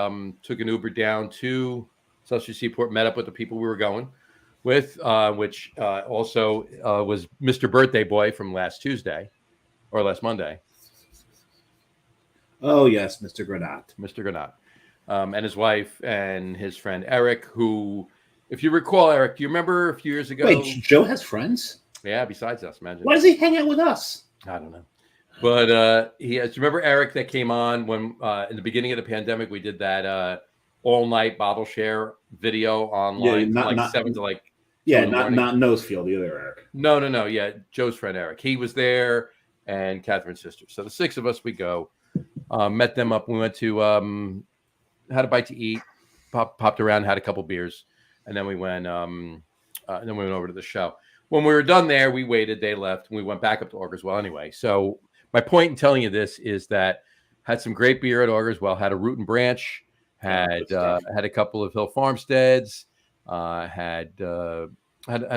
took an Uber down to Celsius Seaport. Met up with the people we were going with, which also was Mr. Birthday Boy from last Tuesday or last Monday.
Oh yes, Mr. Granat.
Mr. Granat, and his wife and his friend Eric, who, if you recall, Eric, do you remember a few years ago?
Wait, Joe has friends?
Yeah, besides us, imagine.
Why does he hang out with us?
I don't know. But he has. Remember Eric that came on when in the beginning of the pandemic we did that all night bottle share video online, from like 7 to like
not Nosefield, the other Eric.
No. Yeah, Joe's friend Eric. He was there, and Catherine's sister. So the 6 of us, we go. Met them up. We went to had a bite to eat, popped around, had a couple beers, and then we went over to the show. When we were done there, we waited. They left, and we went back up to Augers Well anyway. So my point in telling you this is that had some great beer at Augers Well. Had a Root and Branch. Had a couple of Hill Farmsteads. Had a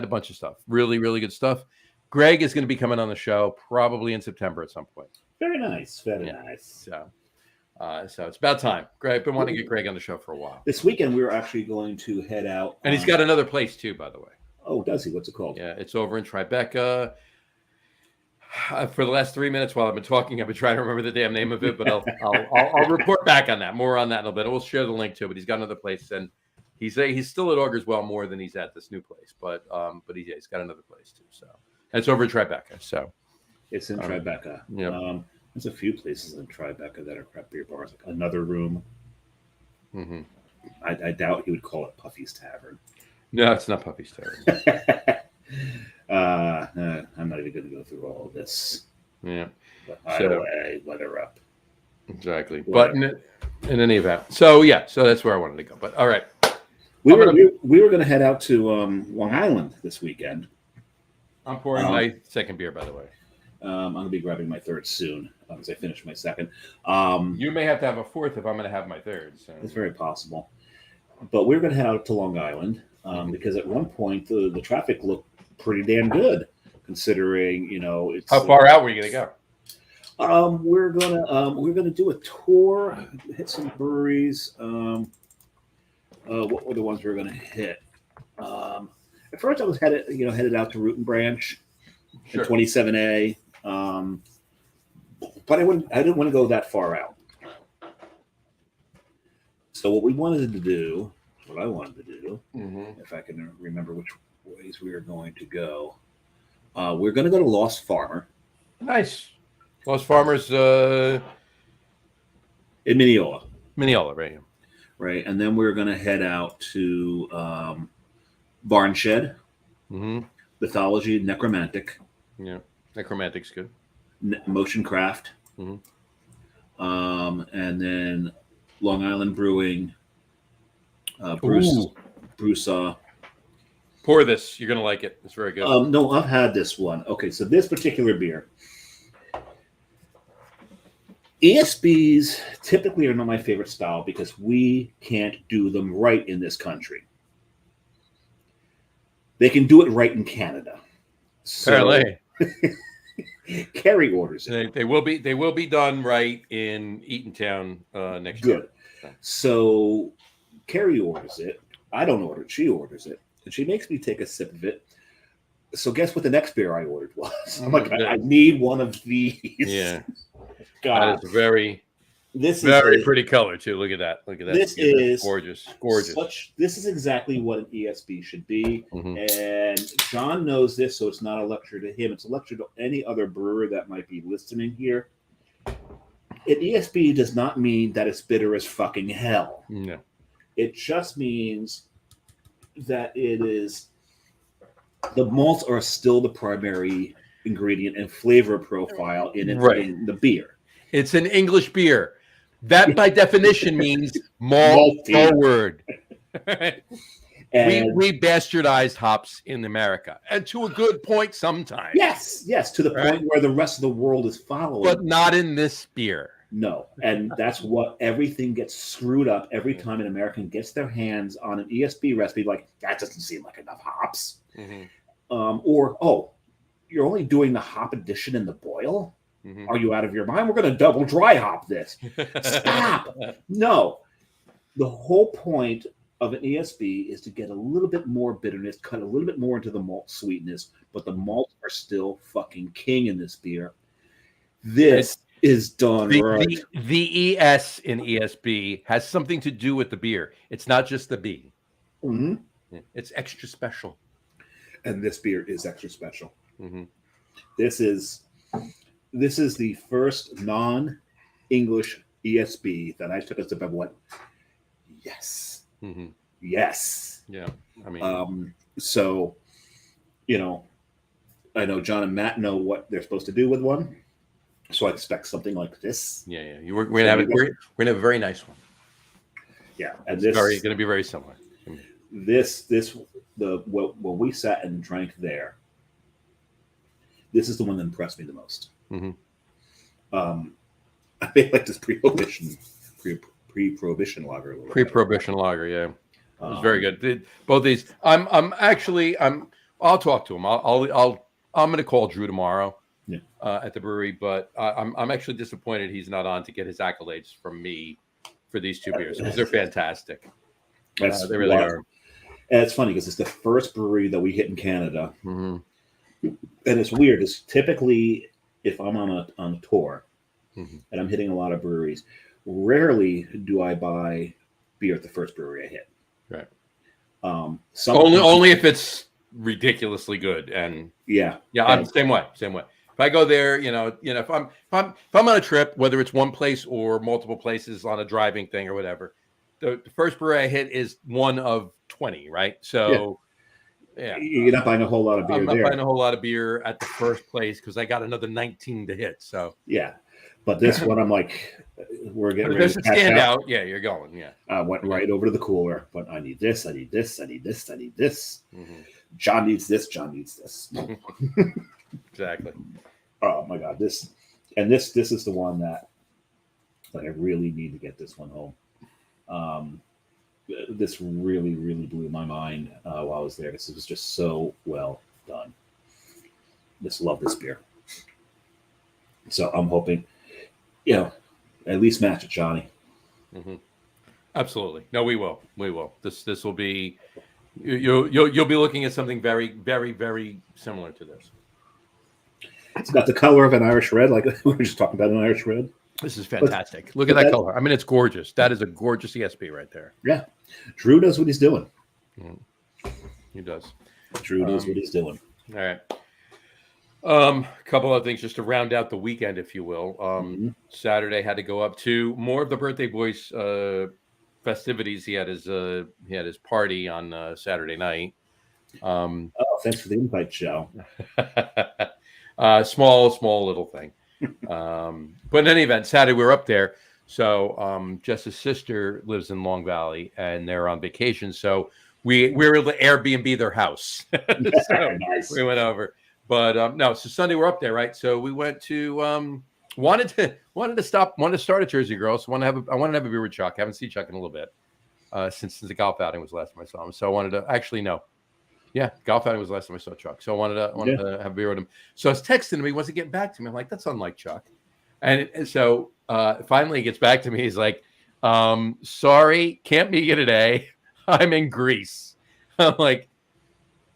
bunch of stuff. Really, really good stuff. Greg is going to be coming on the show probably in September at some point.
Very nice. Very nice.
So it's about time. Greg, I've been wanting to get Greg on the show for a while.
This weekend, we were actually going to head out.
And he's got another place, too, by the way.
Oh, does he? What's it called?
Yeah, it's over in Tribeca. For the last 3 minutes while I've been talking, I've been trying to remember the damn name of it, but I'll report back on that. More on that in a little bit. We'll share the link to it, but he's got another place. And he's still at Augers Well more than he's at this new place. But he's got another place, too. So and it's over in Tribeca. So
it's in Tribeca.
Yeah.
There's a few places in Tribeca that are craft beer bars, like Another Room.
Mm-hmm.
I doubt he would call it Puffy's Tavern.
No, it's not Puffy's Tavern.
I'm not even going to go through all of this.
Yeah.
But either way, weather up.
Exactly. But in any event, so that's where I wanted to go. But all right,
we were going to head out to Long Island this weekend.
I'm pouring my second beer, by the way.
I'm going to be grabbing my third soon as I finish my second.
You may have to have a fourth if I'm going to have my third. So.
It's very possible. But we're going to head out to Long Island because at one point the traffic looked pretty damn good, considering it's.
How far out were you going to
go? We're gonna do a tour, hit some breweries. What were the ones we were going to hit? At first, I was headed out to Root and Branch, and 27A. But I didn't want to go that far out. So what I wanted to do, if I can remember which ways we are going to go, we're going to go to Lost Farmer.
Nice. Lost Farmer's
in Mineola.
Mineola, right?
Right, and then we're going to head out to Barn Shed, Mythology, Necromantic.
Yeah, Necromantic's good.
Motion Craft, and then Long Island Brewing. Bruce.
Pour this. You're going to like it. It's very good.
No, I've had this one. Okay, so this particular beer. ESBs typically are not my favorite style because we can't do them right in this country. They can do it right in Canada.
Apparently.
Kerry orders it.
They will be done right in Eatontown next year.
Good. So Kerry orders it. I don't order it. She orders it. And she makes me take a sip of it. So guess what the next beer I ordered was? I'm like, I need one of these.
Yeah.
God.
That is very pretty color too. Look at that.
This is
gorgeous.
This is exactly what an ESB should be. And John knows this, so it's not a lecture to him. It's a lecture to any other brewer that might be listening here. An ESB does not mean that it's bitter as fucking hell.
No.
It just means that it is the malts are still the primary ingredient and flavor profile in the beer.
It's an English beer. That, by definition, means malt forward. we bastardized hops in America, and to a good point sometimes.
Yes, to the point where the rest of the world is following.
But not in this beer.
No, and that's what everything gets screwed up every time an American gets their hands on an ESB recipe. Like that doesn't seem like enough hops, or you're only doing the hop addition in the boil. Are you out of your mind? We're going to double dry hop this. Stop! No, the whole point of an ESB is to get a little bit more bitterness, cut a little bit more into the malt sweetness, but the malts are still fucking king in this beer. This is done right.
The ES in ESB has something to do with the beer. It's not just the B. It's extra special.
And this beer is extra special. This is the first non-English ESB that I took a sip of. Went, yes, yes.
Yeah, I mean,
so I know John and Matt know what they're supposed to do with one. So I expect something like this.
Yeah. We're gonna have a very nice one.
Yeah, and
it's going to be very similar.
When we sat and drank there, this is the one that impressed me the most. I feel like this pre-prohibition lager.
Pre-prohibition lager, yeah, it was very good. Both these, I'll talk to him. I'm going to call Drew tomorrow. At the brewery, but I'm actually disappointed he's not on to get his accolades from me for these two beers because they're fantastic. They really are.
And it's funny because it's the first brewery that we hit in Canada, and it's weird. It's typically if I'm on a tour and I'm hitting a lot of breweries, rarely do I buy beer at the first brewery I hit.
Right. Only if it's ridiculously good, and I'm the same way. If I go there, if I'm on a trip, whether it's one place or multiple places on a driving thing or whatever, the first brewery I hit is one of 20, right? So,
you're not buying a whole lot of beer.
I'm not buying a whole lot of beer at the first place because I got another 19 to hit. So
but this one I'm like, we're getting ready to
stand out. Yeah, you're going. Yeah,
I went right over to the cooler, but I need this. I need this. I need this. I need this. John needs this. John needs this.
Exactly.
Oh my God, this is the one that I really need to get this one home. This really, really blew my mind while I was there. This was just so well done. Just love this beer. So I'm hoping, at least match it, Johnny.
Absolutely. No, we will. This will be. You'll be looking at something very, very, very similar to this.
It's got the color of an Irish red, like we were just talking about an Irish red.
This is fantastic. Look at that color. I mean, it's gorgeous. That is a gorgeous ESB right there.
Yeah. Drew knows what he's doing.
He does.
Drew knows what he's doing.
All right. A couple of things just to round out the weekend, if you will. Saturday had to go up to more of the birthday boy's festivities. He had his party on Saturday night.
Thanks for the invite, Joe.
Small little thing. But in any event, Saturday we were up there. So Jess's sister lives in Long Valley and they're on vacation. So we were able to Airbnb their house. So
nice.
We went over. But no, so Sunday we're up there, right? So we went to wanted to start at Jersey Girls. I wanted to have a beer with Chuck. I haven't seen Chuck in a little bit since the golf outing was the last time I saw him. So I wanted to golf outing was the last time I saw Chuck. So I wanted to have a beer with him. So I was texting him. He wasn't getting back to me. I'm like, that's unlike Chuck. And so finally he gets back to me. He's like, sorry, can't meet you today. I'm in Greece. I'm like,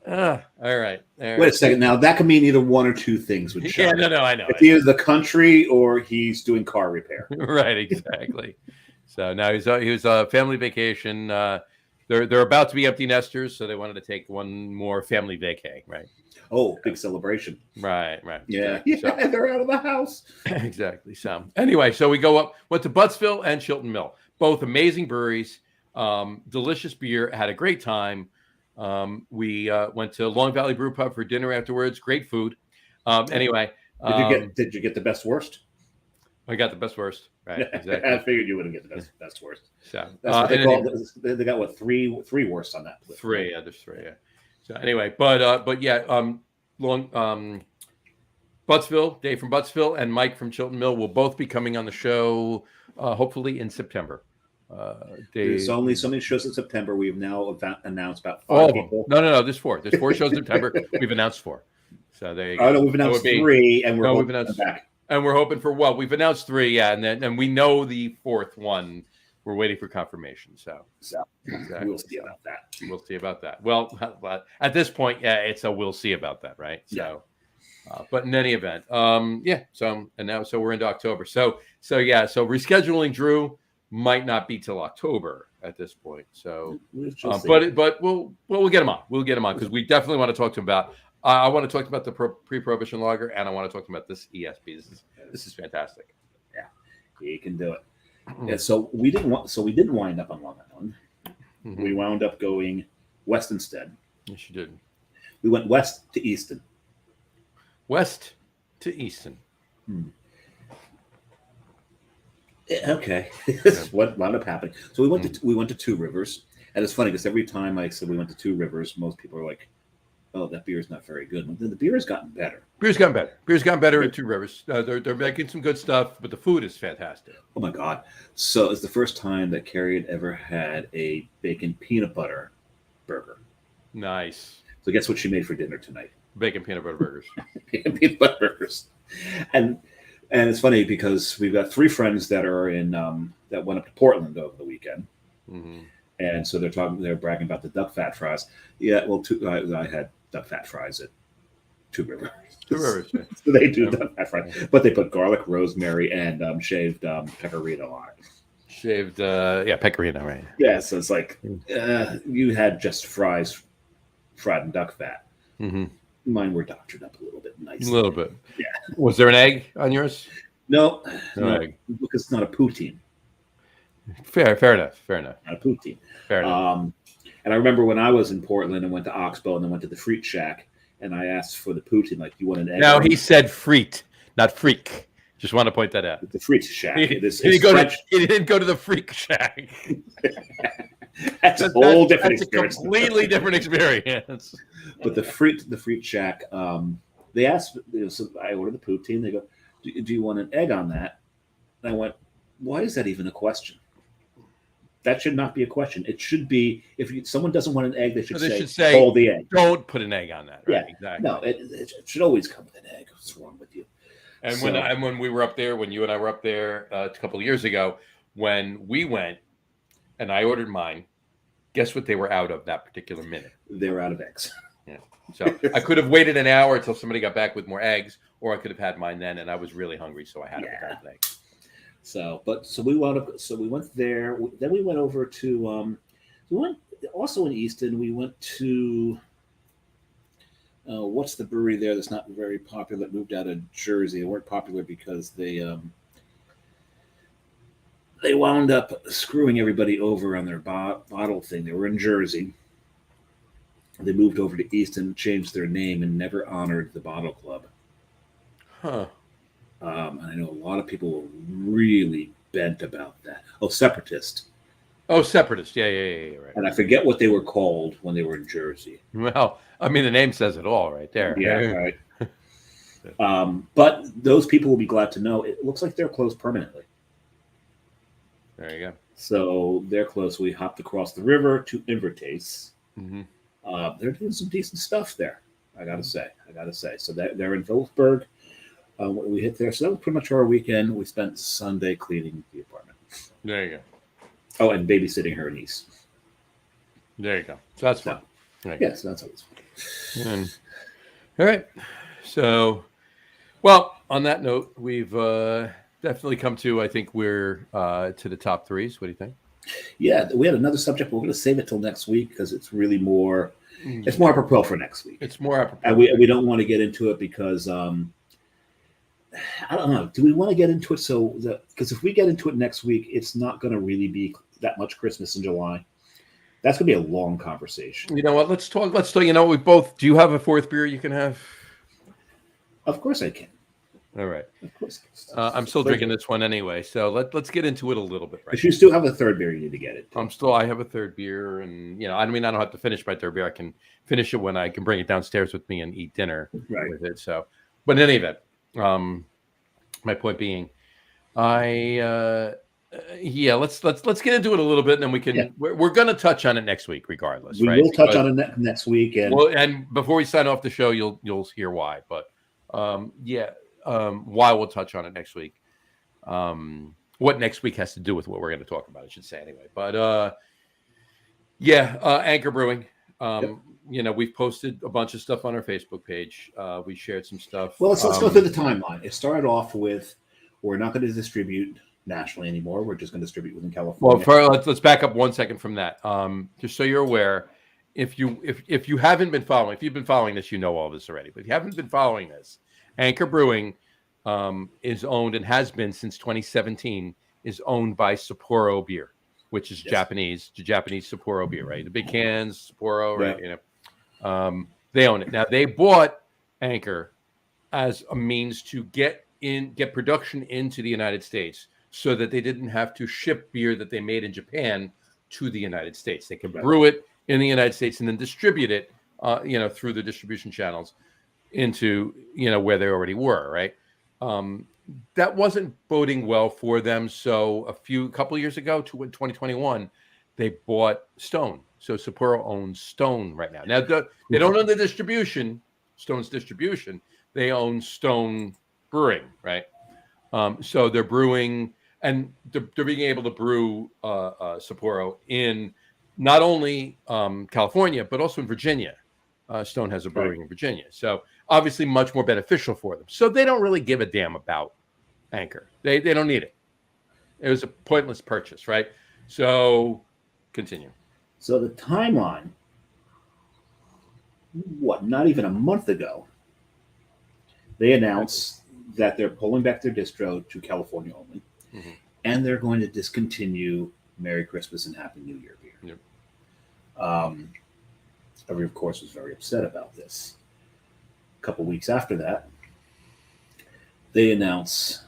all right.
Wait a second. Now that could mean either one or two things with Chuck.
Yeah, no, I know.
It's either the country or he's doing car repair.
Right, exactly. So now he was a family vacation. They're about to be empty nesters, so they wanted to take one more family vacay, right?
Oh, big celebration.
Right.
Yeah, so, they're out of the house.
Exactly. So anyway, so we went to Buttsville and Chilton Mill, both amazing breweries, delicious beer, had a great time. We went to Long Valley Brew Pub for dinner afterwards. Great food. Anyway,
did you get the best worst?
I got the best worst. Right. Exactly.
I figured you wouldn't get the best worst.
So
that's what they call. They got what three worst on that list.
Three. Yeah, there's three. Yeah. So anyway, but yeah, Buttsville, Dave from Buttsville, and Mike from Chilton Mill will both be coming on the show, hopefully in September.
There's only so many shows in September. We've now announced about 5
all of
people.
them. No. There's 4. There's 4 shows in September. We've announced 4. So there you go.
Oh no, we've announced 3, and we're back.
And we're hoping for what? We've announced 3, yeah, and we know the 4th one. We're waiting for confirmation. So exactly.
We'll see about that.
We'll see about that. Well, at this point, yeah, it's a we'll see about that, right? So, but in any event, yeah. So we're into October. So rescheduling Drew might not be till October at this point. So, but we'll get him on. We'll get him on because we definitely want to talk to him about. I want to talk about the pre-prohibition lager, and I want to talk about this ESB. This is fantastic.
Yeah, he can do it. Yeah, so we didn't wind up on Long Island. Mm-hmm. We wound up going west instead.
Yes, you did.
We went west to Easton.
West to Easton.
Okay, this is what wound up happening. So we went to Two Rivers, and it's funny because every time I said we went to Two Rivers, most people are like, "Oh, that beer is not very good." But then the beer has gotten better. Beer's gotten better
at Two Rivers. They're making some good stuff, but the food is fantastic.
Oh my god! So it's the first time that Carrie had ever had a bacon peanut butter burger.
Nice.
So guess what she made for dinner tonight?
Bacon peanut butter burgers.
Bacon peanut butter burgers, and it's funny because we've got 3 friends that are in that went up to Portland over the weekend, and so they're bragging about the duck fat fries. Yeah, well, I had duck fat fries at Two Rivers.
Two Rivers. Yeah.
So they do duck fat fries, but they put garlic, rosemary, and shaved pecorino on it.
Shaved, pecorino, right?
Yeah, so it's like you had just fries fried in duck fat. Mm-hmm. Mine were doctored up a little bit, nice.
A little bit.
Yeah.
Was there an egg on yours?
No
egg
because it's not a poutine.
Fair enough.
Not a poutine.
Fair enough.
And I remember when I was in Portland and went to Oxbow and then went to the Freak Shack, and I asked for the poutine, like, you want an egg?
Now he said freet, not freak. Just want to point that out.
The Freak Shack.
He didn't go to the Freak Shack.
That's a whole different experience.
A completely different experience.
But the Freak Shack, they asked, so I ordered the poutine. They go, do you want an egg on that? And I went, why is that even a question? That should not be a question. It should be, if someone doesn't want an egg, they should say, hold the egg.
Don't put an egg on that. Right?
Yeah, exactly. No, it should always come with an egg. What's wrong with you?
And when we were up there, when you and I were up there a couple of years ago, when we went and I ordered mine, guess what they were out of that particular minute?
They were out of eggs.
Yeah. So I could have waited an hour until somebody got back with more eggs, or I could have had mine then, and I was really hungry, so I had to have an egg. So we went there. Then we went over to we went also in Easton. We went to what's the brewery there that's not very popular that moved out of Jersey? They weren't popular because they wound up screwing everybody over on their bottle thing. They were in Jersey. They moved over to Easton, changed their name, and never honored the Bottle Club. Huh.
And I know a lot of people were really bent about that. Oh, Separatist.
Oh, Separatist. Yeah, right.
And I forget what they were called when they were in Jersey.
Well, I mean, the name says it all right there.
Yeah, right. But those people will be glad to know it looks like they're closed permanently.
There you go.
So they're closed. We hopped across the river to Invertace.
Mm-hmm.
They're doing some decent stuff there, I gotta say. So they're in Phillipsburg. We hit there. So that was pretty much our weekend. We spent Sunday cleaning the apartment.
There you go.
Oh, and babysitting her niece.
There you go. So that's fun.
Yes, that's always fun.
All right. So, well, on that note, we've definitely come to, I think we're to the top threes. What do you think?
Yeah, we had another subject, but we're going to save it till next week because it's really more, it's more apropos for next week.
It's more apropos.
And we don't want to get into it because, I don't know. Do we want to get into it? Because if we get into it next week, it's not going to really be that much Christmas in July. That's going to be a long conversation.
You know what? Let's talk. You know, we both, do you have a fourth beer you can have?
Of course I can.
All right.
Of course.
I'm still drinking this one anyway, so let's get into it a little bit. Right.
If you still have a third beer, you need to get it.
I have a third beer, and I mean, I don't have to finish my third beer. I can finish it when I can bring it downstairs with me and eat dinner with it. So, but in any event, My point being, let's get into it a little bit, and then we can.
Yeah.
We're going to touch on it next week, regardless.
We
right?
will touch on it next week, and
and before we sign off the show, you'll hear why. But why we'll touch on it next week. What next week has to do with what we're going to talk about, I should say, anyway. But Anchor Brewing. We've posted a bunch of stuff on our Facebook page. We shared some stuff.
Well, let's go through the timeline. It started off with, we're not going to distribute nationally anymore. We're just going to distribute within California.
Well, let's back up 1 second from that. Just so you're aware, if you haven't been following, if you've been following this, you know all this already. But if you haven't been following this, Anchor Brewing is owned and has been since 2017, is owned by Sapporo Beer, which is Japanese Sapporo beer, right? The big cans, Sapporo, right? They own it. Now they bought Anchor as a means to get production into the United States, so that they didn't have to ship beer that they made in Japan to the United States. They could brew it in the United States and then distribute it, through the distribution channels into, where they already were, right? That wasn't boding well for them. So a couple of years ago, to 2021, they bought Stone. So Sapporo owns Stone right now. Now they don't own the distribution, Stone's distribution. They own Stone Brewing, right? So they're brewing, and they're being able to brew Sapporo in not only California, but also in Virginia. Stone has a brewery in Virginia. So obviously much more beneficial for them. So they don't really give a damn about Anchor. They don't need it. It was a pointless purchase, right? So continue.
So the timeline, not even a month ago, they announced that they're pulling back their distro to California only, and they're going to discontinue Merry Christmas and Happy New Year beer. Everyone, of course, was very upset about this. A couple weeks after that, they announce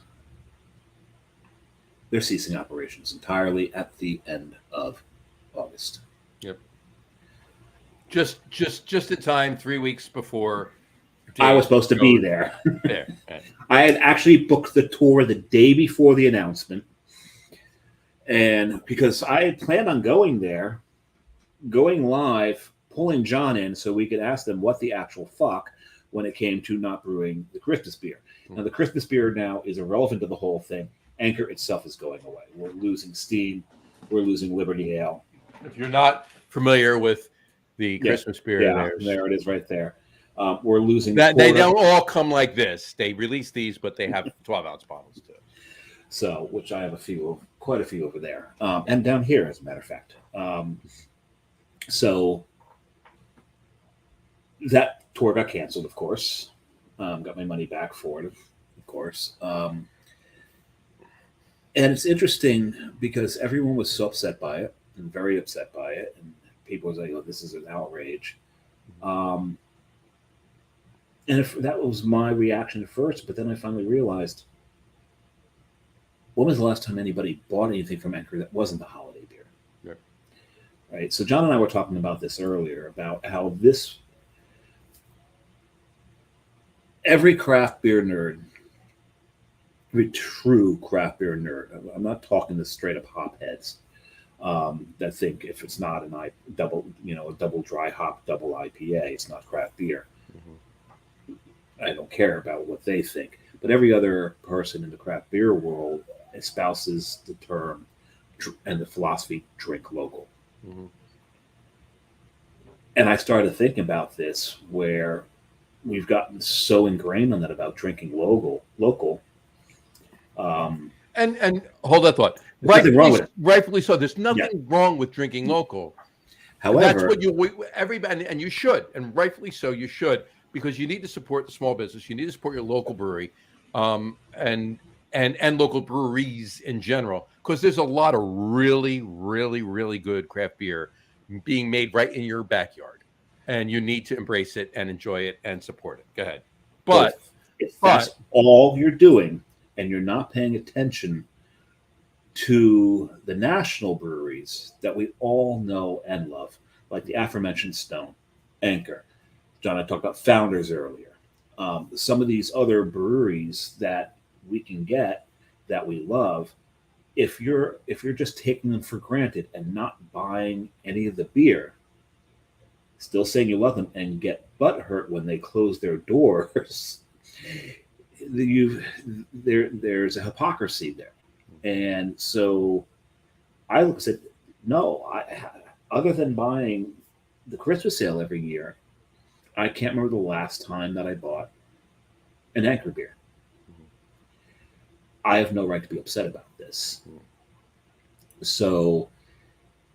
they're ceasing operations entirely at the end of August.
Yep. Just in time, 3 weeks before
I was supposed to be there.
Right.
I had actually booked the tour the day before the announcement, and because I had planned on going there, going live, pulling John in so we could ask them what the actual fuck when it came to not brewing the Christmas beer. Now, the Christmas beer now is irrelevant to the whole thing. Anchor itself is going away. We're losing steam. We're losing Liberty Ale.
If you're not familiar with the Christmas beer,
there it is right there. We're losing
that. They don't all come like this. They release these, but they have 12-ounce bottles too.
So, which I have quite a few over there, and down here, as a matter of fact. So that tour got canceled, of course. Got my money back for it, of course. And it's interesting because everyone was so upset by it, and very upset by it, and people were like, "Oh, this is an outrage." And that was my reaction at first, but then I finally realized, when was the last time anybody bought anything from Anchor that wasn't the holiday beer?
Yep.
Right. So John and I were talking about this earlier, about how every craft beer nerd, every true craft beer nerd, I'm not talking the straight up hop heads that think if it's not a double dry hop, double IPA, it's not craft beer. I don't care about what they think. But every other person in the craft beer world espouses the term and the philosophy, drink local. And I started thinking about this, where we've gotten so ingrained on that about drinking local.
And hold that thought. Rightfully so. There's nothing wrong with drinking local.
However,
that's what everybody, and you should, and rightfully so, you should, because you need to support the small business. You need to support your local brewery, and local breweries in general, because there's a lot of really, really, really good craft beer being made right in your backyard, and you need to embrace it and enjoy it and support it. Go ahead. But
if that's all you're doing, and you're not paying attention to the national breweries that we all know and love, like the aforementioned Stone, Anchor. John, I talked about Founders earlier. Some of these other breweries that we can get that we love, if you're just taking them for granted and not buying any of the beer, still saying you love them, and get butthurt when they close their doors, there's a hypocrisy there. And so I looked and said, no, other than buying the Christmas sale every year, I can't remember the last time that I bought an Anchor beer. I have no right to be upset about this. So,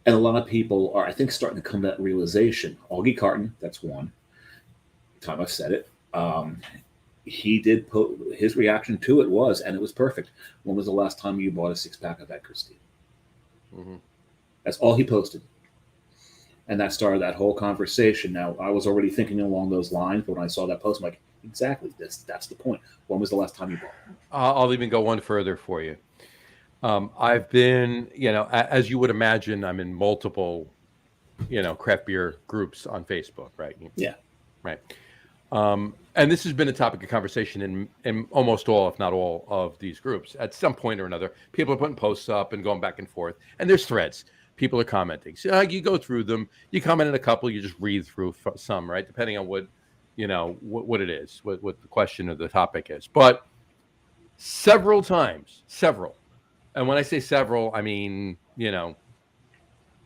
and a lot of people are, I think, starting to come to that realization. Augie Carton, that's one time I've said it. He did put his reaction to it was, and it was perfect. When was the last time you bought a 6-pack of Anchor Steam? That's all he posted. And that started that whole conversation. Now, I was already thinking along those lines, but when I saw that post, I'm like, exactly, that's the point. When was the last time you bought?
I'll even go one further for you. I've been, as you would imagine, I'm in multiple, craft beer groups on Facebook, right?
Yeah.
Right. And this has been a topic of conversation in almost all, if not all, of these groups. At some point or another, people are putting posts up and going back and forth, and there's threads. People are commenting. So you go through them, you comment in a couple, you just read through some, right? Depending on what it is, what the question or the topic is. But several times, and when I say several, I mean,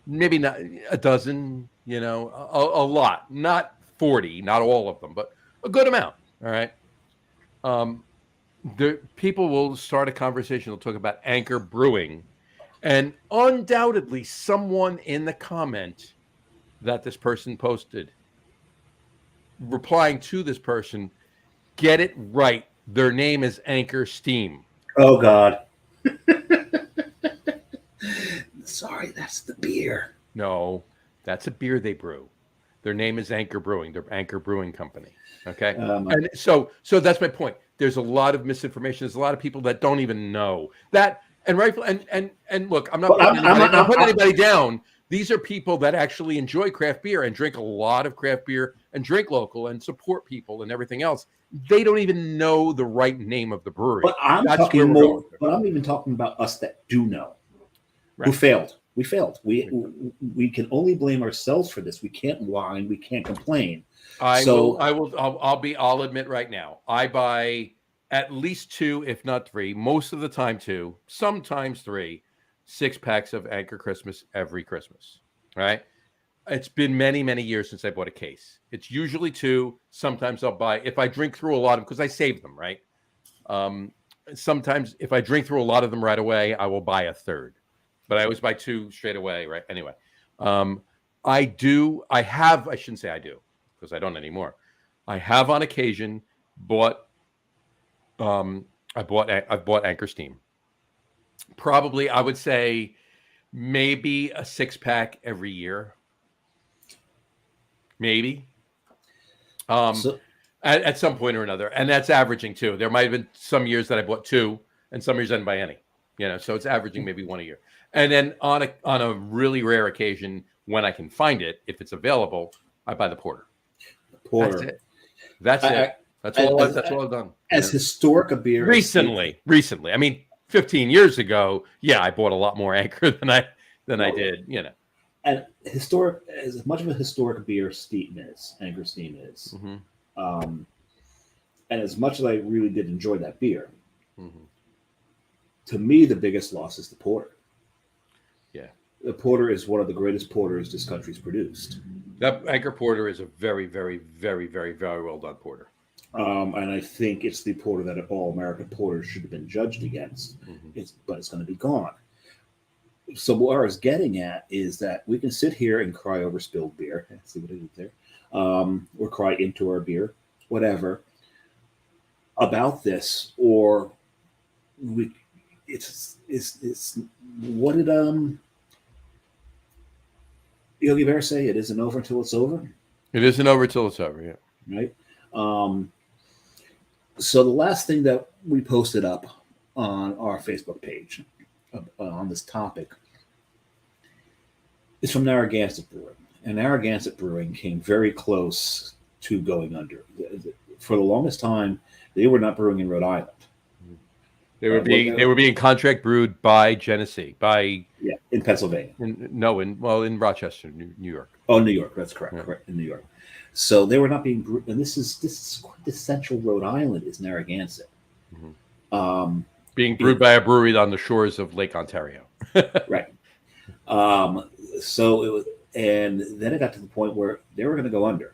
maybe not a dozen, a lot, not 40, not all of them, but a good amount. All right. The people will start a conversation. They'll talk about Anchor Brewing, and undoubtedly someone in the comment that this person posted, replying to this person, get it right. Their name is Anchor Steam.
Oh, God. Sorry, that's the beer.
No, that's a beer they brew. Their name is Anchor Brewing. They're Anchor Brewing Company. Okay. And so that's my point. There's a lot of misinformation. There's a lot of people that don't even know that. And look, I'm not putting anybody down. These are people that actually enjoy craft beer and drink a lot of craft beer and drink local and support people and everything else. They don't even know the right name of the brewery.
But I'm even talking about us that do know, right. Who failed. We failed. We can only blame ourselves for this. We can't whine. We can't complain. I'll
admit right now, I buy at least 2, if not 3, most of the time 2, sometimes 3, 6-packs of Anchor Christmas every Christmas. Right? It's been many, many years since I bought a case. It's usually 2. Sometimes I'll buy, if I drink through a lot of them, because I save them, right? Sometimes if I drink through a lot of them right away, I will buy a 3rd. But I always buy 2 straight away, right? Anyway, I shouldn't say I do, because I don't anymore. I have on occasion bought, I've bought Anchor Steam. Probably, I would say maybe a 6-pack every year. Maybe. At some point or another. And that's averaging 2. There might have been some years that I bought 2 and some years I didn't buy any. So it's averaging maybe 1 a year. And then on a really rare occasion, when I can find it, if it's available, I buy the porter. That's it. That's all I've done.
As historic a beer.
Recently. I mean, 15 years ago, yeah, I bought a lot more Anchor than I did.
And historic, as much of a historic beer Anchor Steam is. Mm-hmm. And as much as I really did enjoy that beer, mm-hmm. To me, the biggest loss is the porter.
Yeah.
The porter is one of the greatest porters this country's produced.
That Anchor Porter is a very, very, very, very, very well done porter.
And I think it's the porter that all American porters should have been judged against. Mm-hmm. But it's going to be gone. So what I was getting at is that we can sit here and cry over spilled beer. See what I did there? Or cry into our beer, whatever, about this, or it's what did Yogi Bear say? It isn't over until it's over.
It isn't over till it's over. Yeah.
Right. So the last thing that we posted up on our Facebook page on this topic is from Narragansett Brewing, and Narragansett Brewing came very close to going under. for the longest time, they were not brewing in Rhode Island.
They were being contract brewed by Genesee,
in Pennsylvania.
In Rochester, New York.
Oh, New York. That's correct.
Yeah.
Correct, in New York. So they were not being brewed, and this is quintessential Rhode Island is Narragansett.
Mm-hmm. Being brewed by a brewery on the shores of Lake Ontario.
Right. So it was, and then it got to the point where they were going to go under.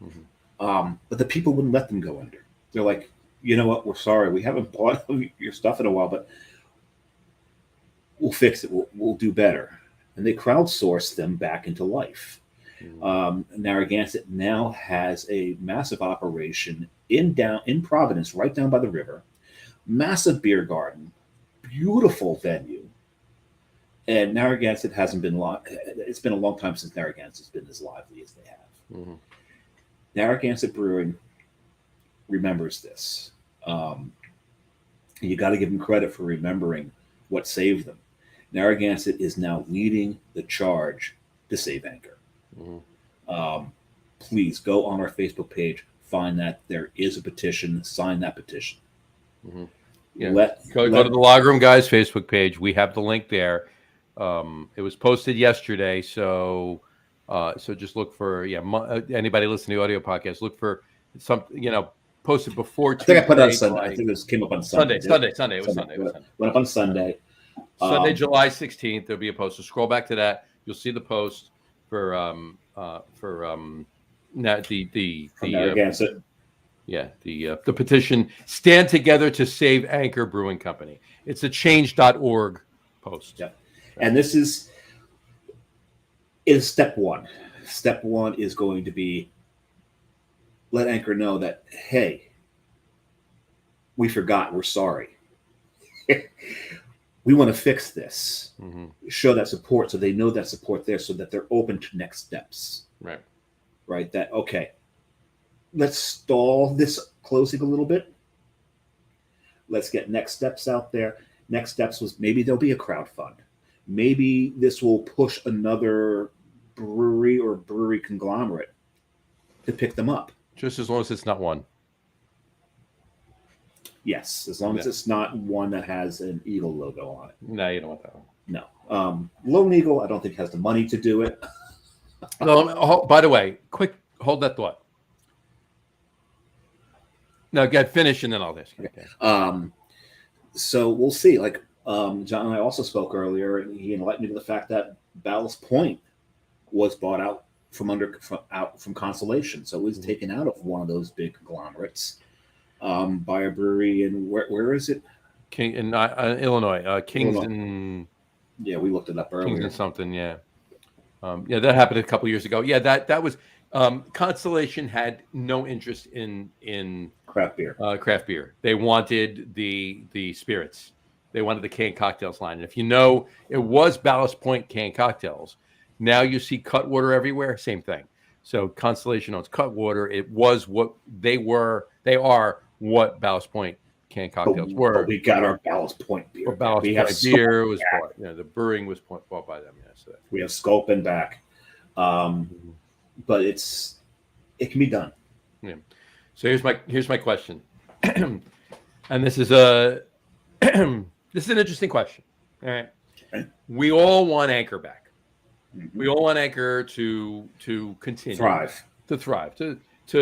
Mm-hmm. But the people wouldn't let them go under. They're like, you know what? We're sorry. We haven't bought your stuff in a while, but we'll fix it. We'll do better. And they crowdsourced them back into life. Mm-hmm. Narragansett now has a massive operation in Providence, right down by the river. Massive beer garden, beautiful venue. And Narragansett hasn't been it's been a long time since Narragansett's been as lively as they have. Mm-hmm. Narragansett Brewing remembers this. You got to give them credit for remembering what saved them. Narragansett is now leading the charge to save Anchor. Mm-hmm. Please go on our Facebook page, find that there is a petition, sign that petition. Mm-hmm.
Yeah. Go to the Log Room Guys Facebook page. We have the link there. It was posted yesterday, so just look for anybody listening to the audio podcast. Look for something posted before.
I think I put it on Sunday. I think this came up on Sunday.
Sunday. It was Sunday.
Went up on Sunday.
Sunday, July 16th. There'll be a post. So scroll back to that. You'll see the post for
Narragansett.
The petition, Stand Together to Save Anchor Brewing Company. It's a change.org post.
Yeah. And this is step one. Step one is going to be let Anchor know that, hey, we forgot. We're sorry. We want to fix this. Mm-hmm. Show that support so they know that support there so that they're open to next steps. Right. That, okay, let's stall this closing a little bit. Let's get next steps out there. Next steps was maybe there'll be a crowdfund. Maybe this will push another brewery or brewery conglomerate to pick them up.
Just as long as it's not one.
Yes, as long as it's not one that has an eagle logo on it.
No, you don't want that one.
No. Lone Eagle, I don't think has the money to do it.
No, by the way, quick, hold that thought. No, get finished and then I'll ask you.
Okay. So we'll see. Like John and I also spoke earlier, and he enlightened me to the fact that Ballast Point was bought out from Constellation, so it was taken out of one of those big conglomerates by a brewery in where is it?
Illinois. Kingston.
Yeah, we looked it up earlier.
Kingston something. Yeah. That happened a couple years ago. Yeah, that was Constellation had no interest in
craft beer.
They wanted the spirits. They wanted the canned cocktails line. And if you know, it was Ballast Point canned cocktails. Now you see Cutwater everywhere. Same thing. So Constellation owns Cutwater. It was what they were. They are what Ballast Point canned cocktails were.
But we got our Ballast Point beer.
Ballast Point beer was bought. The brewing was bought by them. Yeah, so
we have Sculpin back. But it can be done.
Yeah. So here's my question, and this is an interesting question. All right, okay. We all want Anchor back. Mm-hmm. We all want Anchor to continue to thrive, to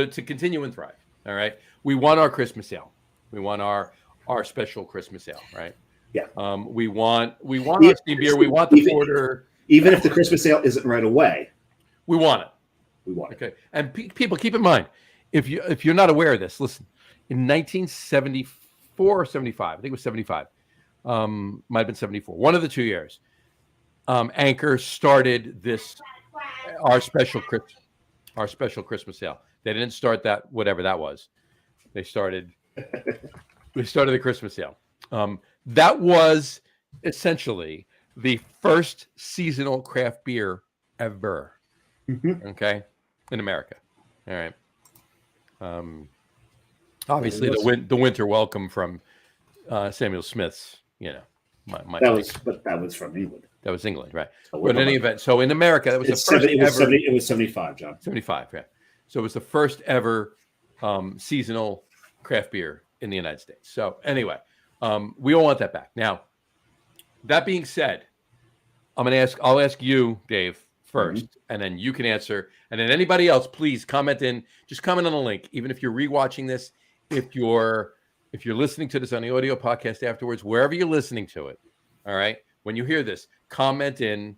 continue and thrive. All right, we want our Christmas ale. We want our special Christmas ale. Right.
Yeah.
We want our steam beer. We want the porter.
Even if the Christmas ale isn't right away,
we want it.
We want it.
Okay. And people, keep in mind, if you're not aware of this, listen. In 1974 or 75, I think it was 75, might have been 74, one of the 2 years, Anchor started our special Christmas sale. They didn't start that, whatever that was. They started the Christmas sale. That was essentially the first seasonal craft beer ever. Mm-hmm. Okay, in America. All right. Obviously, the winter welcome from Samuel Smith's. That
was from England.
That was England, right? But in any event, so in America, that was the first ever.
It was 75, John.
75, yeah. So it was the first ever seasonal craft beer in the United States. So anyway, we all want that back. Now, that being said, I'll ask you, Dave, first, and then you can answer. And then anybody else, please just comment on the link. Even if you're rewatching this, if you're listening to this on the audio podcast afterwards, wherever you're listening to it, all right, when you hear this, comment in,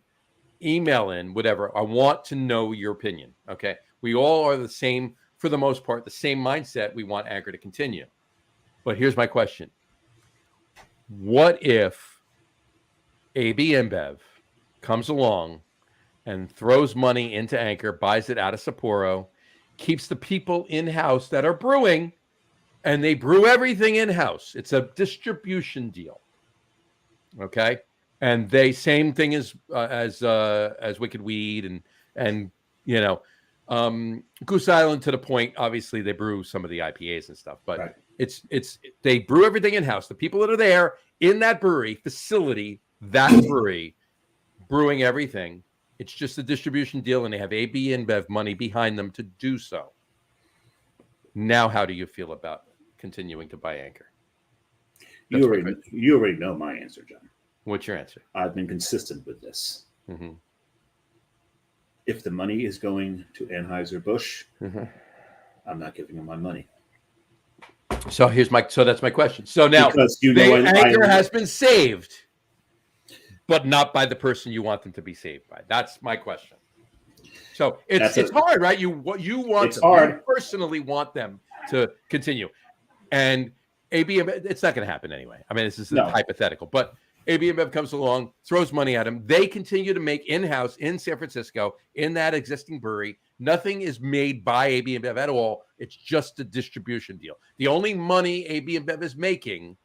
email in, whatever. I want to know your opinion. Okay. We all are the same, for the most part, the same mindset. We want Anchor to continue. But here's my question. What if AB InBev comes along and throws money into Anchor, buys it out of Sapporo, keeps the people in-house that are brewing, and they brew everything in-house? It's a distribution deal. Okay? And same thing as Wicked Weed and you know, Goose Island, to the point. Obviously, they brew some of the IPAs and stuff, but
right.
it's they brew everything in house. The people that are there in that brewery facility, that brewery, brewing everything. It's just a distribution deal, and they have AB InBev money behind them to do so. Now, how do you feel about continuing to buy Anchor?
You already know my answer, John.
What's your answer?
I've been consistent with this.
Mm-hmm.
If the money is going to Anheuser-Busch,
mm-hmm.
I'm not giving them my money.
So that's my question. So now,
because
Anchor has been saved, but not by the person you want them to be saved by. That's my question. So it's hard, right? You personally want them to continue, and AB, it's not going to happen anyway. I mean, this is hypothetical, but AB InBev comes along, throws money at them. They continue to make in-house in San Francisco in that existing brewery. Nothing is made by AB InBev at all. It's just a distribution deal. The only money AB InBev is making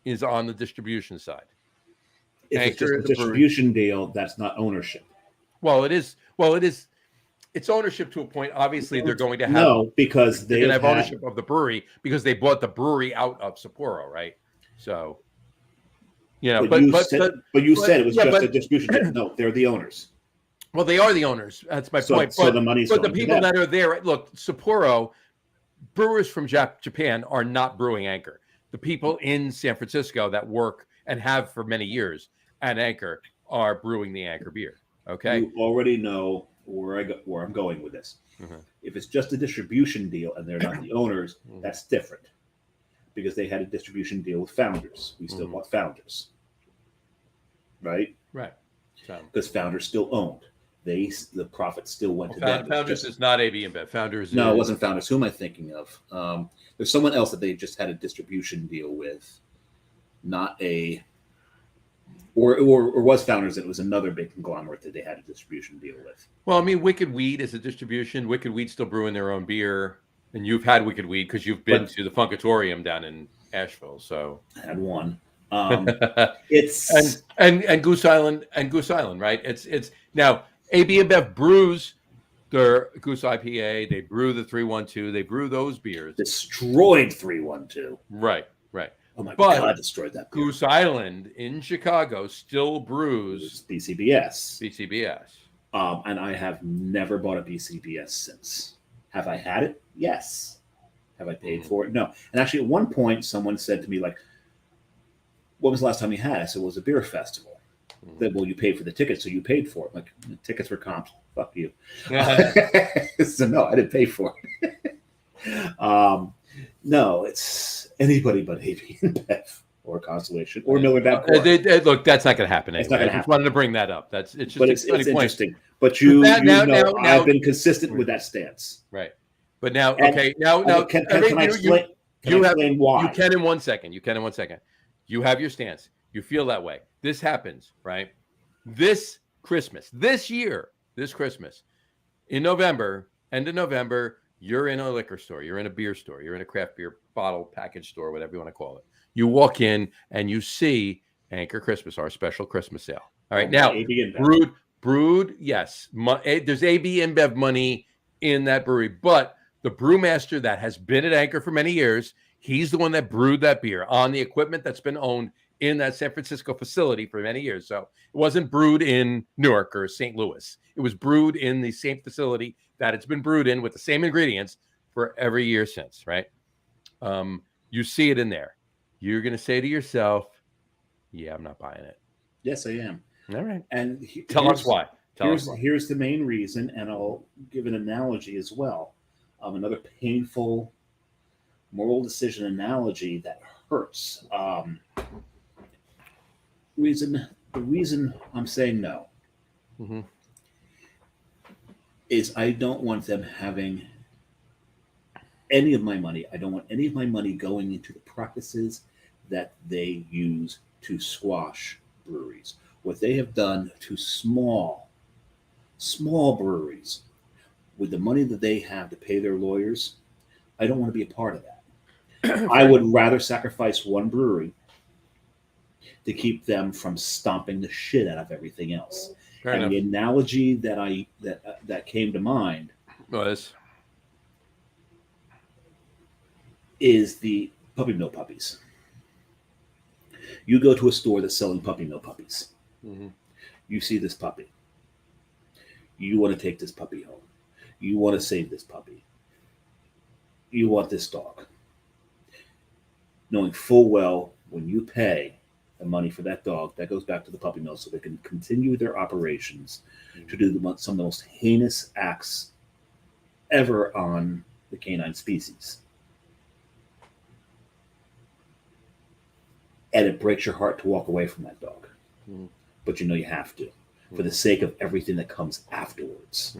is on the distribution side.
If it's just a distribution deal, that's not ownership.
Well, it is. It's ownership to a point. Obviously, they're going to have
because
they're going to have ownership of the brewery because they bought the brewery out of Sapporo, right? So, you know, but
you said it was just a distribution deal. No, they're the owners.
Well, they are the owners. That's my point.
So the money's
but the people that are there, look, Sapporo brewers from Japan are not brewing Anchor. The people in San Francisco that work and have for many years at Anchor are brewing the Anchor beer. Okay,
you already know where I'm going with this. Mm-hmm. If it's just a distribution deal and they're not the owners, that's different because they had a distribution deal with Founders. We still want Founders, right?
Right.
Because Founders still owned. The profit still went to them.
Founders is not AB InBev. Founders.
No, it wasn't Founders. Who am I thinking of? There's someone else that they just had a distribution deal with, not a. Or was Founders, and it was another big conglomerate that they had a distribution deal with.
Well, I mean, Wicked Weed is a distribution. Wicked Weed's still brewing their own beer, and you've had Wicked Weed because you've been to the Funkatorium down in Asheville. So
I had one.
It's and Goose Island, right? It's now AB InBev brews their Goose IPA. They brew the 312. They brew those beers.
Destroyed 312.
Right.
Oh my God! I destroyed that beer.
Goose Island in Chicago still brews
BCBS.
And
I have never bought a BCBS since. Have I had it? Yes. Have I paid for it? No. And actually, at one point, someone said to me, like, "When was the last time you had it?" I said, "It was a beer festival." They said, "Well, you paid for the tickets, so you paid for it." Like, the tickets were comped. Fuck you. So no, I didn't pay for it. No, it's anybody but AB InBev or Constellation or Miller Dab.
Look, that's not going to happen.
It's not going to happen.
I just wanted to bring that up. It's just
it's interesting. But now, I've been consistent with that stance.
Right. But now, okay, now,
can I explain? Explain why?
You can in 1 second. You have your stance. You feel that way. This happens, right? This Christmas, this Christmas, in November, end of November. You're in a liquor store, you're in a beer store, you're in a craft beer bottle package store, whatever you want to call it. You walk in and you see Anchor Christmas, our special Christmas sale. All right, now brewed, yes. There's AB InBev money in that brewery, but the brewmaster that has been at Anchor for many years, he's the one that brewed that beer on the equipment that's been owned in that San Francisco facility for many years. So it wasn't brewed in Newark or St. Louis. It was brewed in the same facility that it's been brewed in with the same ingredients for every year since, right? You see it in there. You're going to say to yourself, yeah, I'm not buying it.
Yes, I am.
All right.
And
Tell us why.
Here's the main reason, and I'll give an analogy as well. Another painful moral decision analogy that hurts. The reason I'm saying no is I don't want them having any of my money. I don't want any of my money going into the practices that they use to squash breweries. What they have done to small breweries with the money that they have to pay their lawyers, I don't want to be a part of that. I would rather sacrifice one brewery to keep them from stomping the shit out of everything else. The analogy that came to mind is the puppy mill puppies. You go to a store that's selling puppy mill puppies. You see this puppy. You want to take this puppy home. You want to save this puppy. You want this dog. Knowing full well when you pay the money for that dog, that goes back to the puppy mill so they can continue their operations to do some of the most heinous acts ever on the canine species. And it breaks your heart to walk away from that dog. But you know you have to, for the sake of everything that comes afterwards.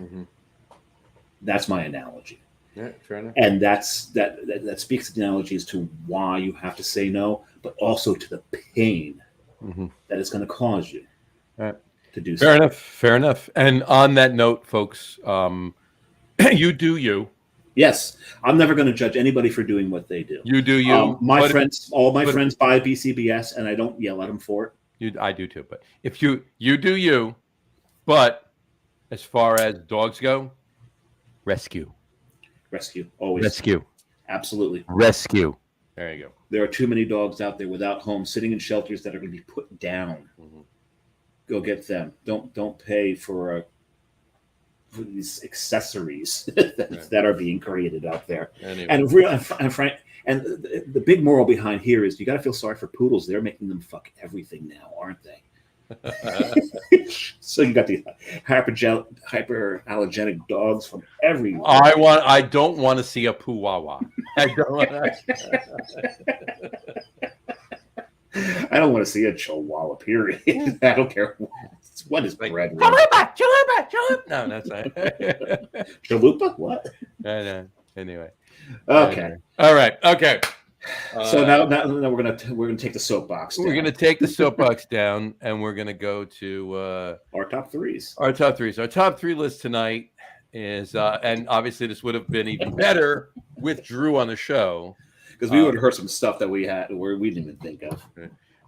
That's my analogy.
Yeah, fair enough.
And that speaks to the analogy as to why you have to say no, but also to the pain that it's going to cause you to do so.
Fair enough. And on that note, folks, you do you.
Yes, I'm never going to judge anybody for doing what they do.
You do you.
All my friends buy BCBS, and I don't yell at them for it.
I do too. But if you do you, but as far as dogs go, rescue,
always
rescue,
absolutely
rescue. There you go.
There are too many dogs out there without homes, sitting in shelters that are going to be put down. Go get them. Don't pay for these accessories that are being created out there. Anyway. And the big moral behind here is you got to feel sorry for poodles. They're making them fuck everything now, aren't they? So you got the hyperallergenic dogs from everywhere.
I don't want to see a poo-wah-wah. I
don't want to see a chihuahua, period. I don't care what is bred.
Chalupa. No, that's not.
Chalupa? What?
Anyway.
Okay.
All right. Okay.
So now we're gonna take the soapbox down.
We're gonna take the soapbox down, and we're gonna go to
our top threes.
Our top three list tonight is, and obviously this would have been even better with Drew on the show,
because we would have heard some stuff that we had where we didn't even think of.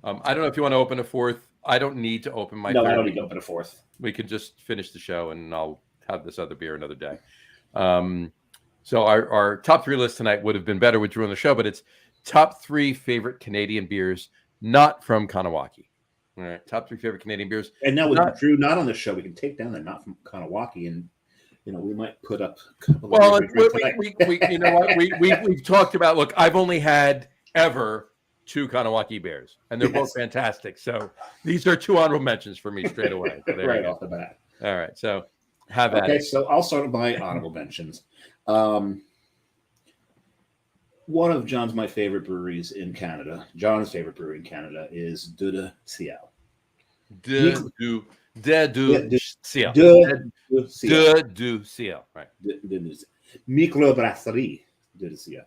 I don't know if you want to open a fourth. I don't need to open my.
No,
third.
I don't need to open a fourth.
We can just finish the show, and I'll have this other beer another day. So our top three list tonight would have been better with Drew on the show, but it's top 3 favorite Canadian beers, not from Kahnawake. All right, top 3 favorite Canadian beers.
And now with Drew not on the show, we can take down the not from Kahnawake, and we might put up a couple of
we you know what we've talked about. Look, I've only had ever 2 Kahnawake beers, and they're both fantastic. So these are 2 honorable mentions for me straight away. So
right off the bat.
All right, so have at it.
Okay, so I'll start with my honorable mentions. One of John's favorite breweries in Canada. John's favorite brewery in Canada is De Ciel.
De Ciel. Right.
Microbrasserie De Ciel.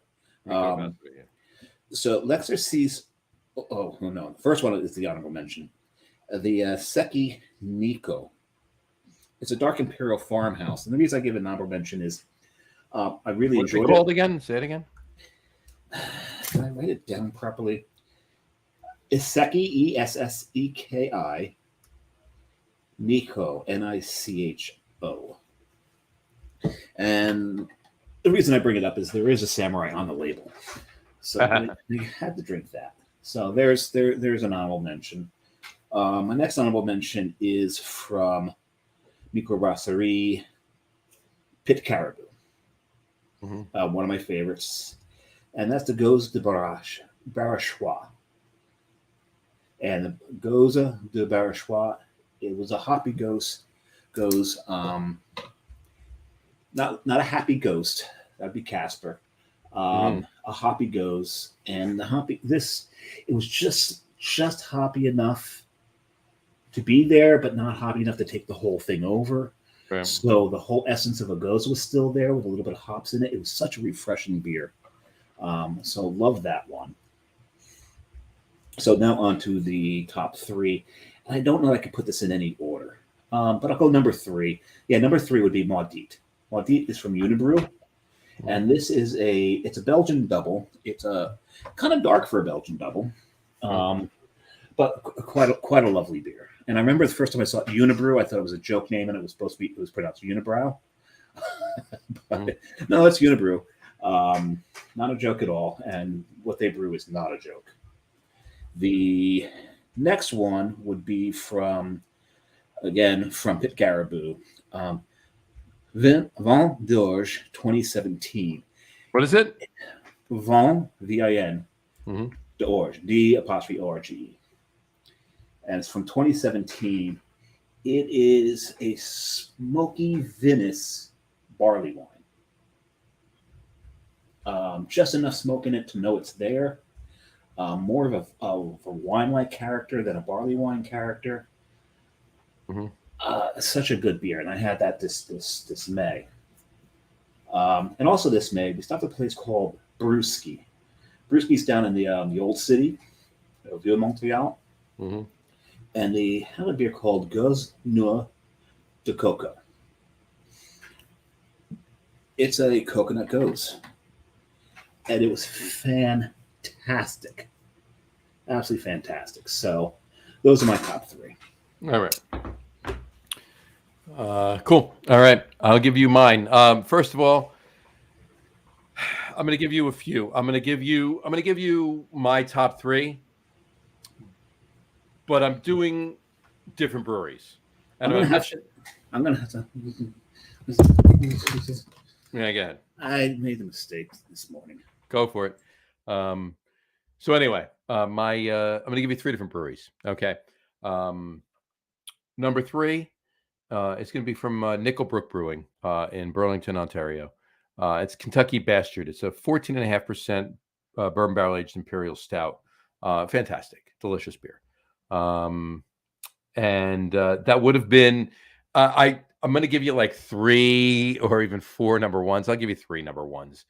So l'exercice. Oh no! The first one is the honorable mention. The Seki Nico. It's a dark imperial farmhouse, and the reason I give it an honorable mention is I really enjoyed it.
What's it called again? Say it again.
Can I write it down properly? Isseki, Esseki, Nico, Nicho. And the reason I bring it up is there is a samurai on the label, so you had to drink that. So there's an honorable mention. My next honorable mention is from Microbrasserie Pit Caribou. one of my favorites, and that's the Gose de Barachois. And the Gose de Barachois, it was a hoppy ghost. Not a happy ghost. That'd be Casper. A hoppy ghost, and it was just hoppy enough to be there, but not hoppy enough to take the whole thing over. Right. So the whole essence of a ghost was still there with a little bit of hops in it. It was such a refreshing beer. So love that one. So now on to the top three. And I don't know if I could put this in any order, but I'll go number three. Yeah, number three would be Maudit. Maudit is from Unibrew, and this is it's a Belgian double. It's a kind of dark for a Belgian double, but quite a lovely beer. And I remember the first time I saw Unibrew, I thought it was a joke name, and it was pronounced Unibrow. But no, it's Unibrew. Not a joke at all, and what they brew is not a joke. The next one would be from Pit Caribou, Vin d'Orge 2017.
What is it?
Vin, V-I-N, d'Orge, D''Orge. And it's from 2017. It is a smoky vinous barley wine. Just enough smoke in it to know it's there. More of a wine-like character than a barley wine character. Such a good beer, and I had that this May. And also this May, we stopped at a place called Brewski. Brewski's down in the old city of Montreal. And they have a beer called Gose Noix de Coca. It's a coconut gose. And it was fantastic. Absolutely fantastic. So those are my top three.
All right. Cool. All right. I'll give you mine. First of all, I'm going to give you a few. I'm going to give you my top three, but I'm doing different breweries. And
I'm going to have to.
Yeah, go ahead.
I made the mistake this morning.
Go for it. So anyway, I'm going to give you three different breweries. Okay. Number three, it's going to be from Nickelbrook Brewing in Burlington, Ontario. It's Kentucky Bastard. It's a 14.5% bourbon barrel aged imperial stout. Fantastic, delicious beer. And that would have been. I'm going to give you like three or even four number ones. I'll give you three number ones.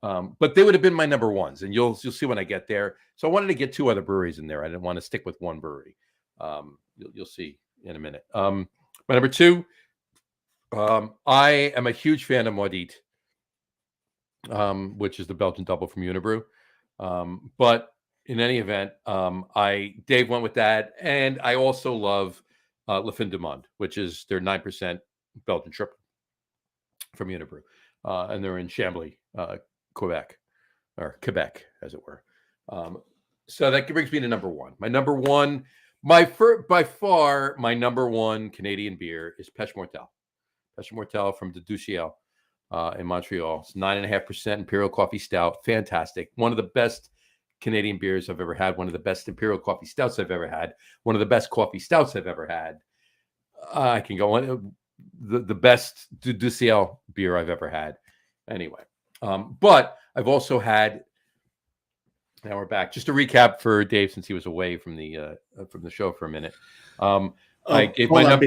But they would have been my number ones, and you'll see when I get there. So I wanted to get two other breweries in there. I didn't want to stick with one brewery. You'll see in a minute. My number two, I am a huge fan of Maudit, which is the Belgian double from Unibrew. But in any event, Dave went with that, and I also love Le Fin du Monde, which is their 9% Belgian triple from Unibrew, and they're in Chambly, Quebec, as it were. So that brings me to number one. My number one, by far, my number one Canadian beer is Pêche Mortelle. Pêche Mortelle from the Duciel in Montreal. It's 9.5% Imperial Coffee Stout. Fantastic. One of the best Canadian beers I've ever had. One of the best Imperial Coffee Stouts I've ever had. One of the best coffee stouts I've ever had. I can go on. The best Duciel beer I've ever had. Anyway, but I've also had. Now we're back. Just to recap for Dave, since he was away from the show for a minute. I gave my number.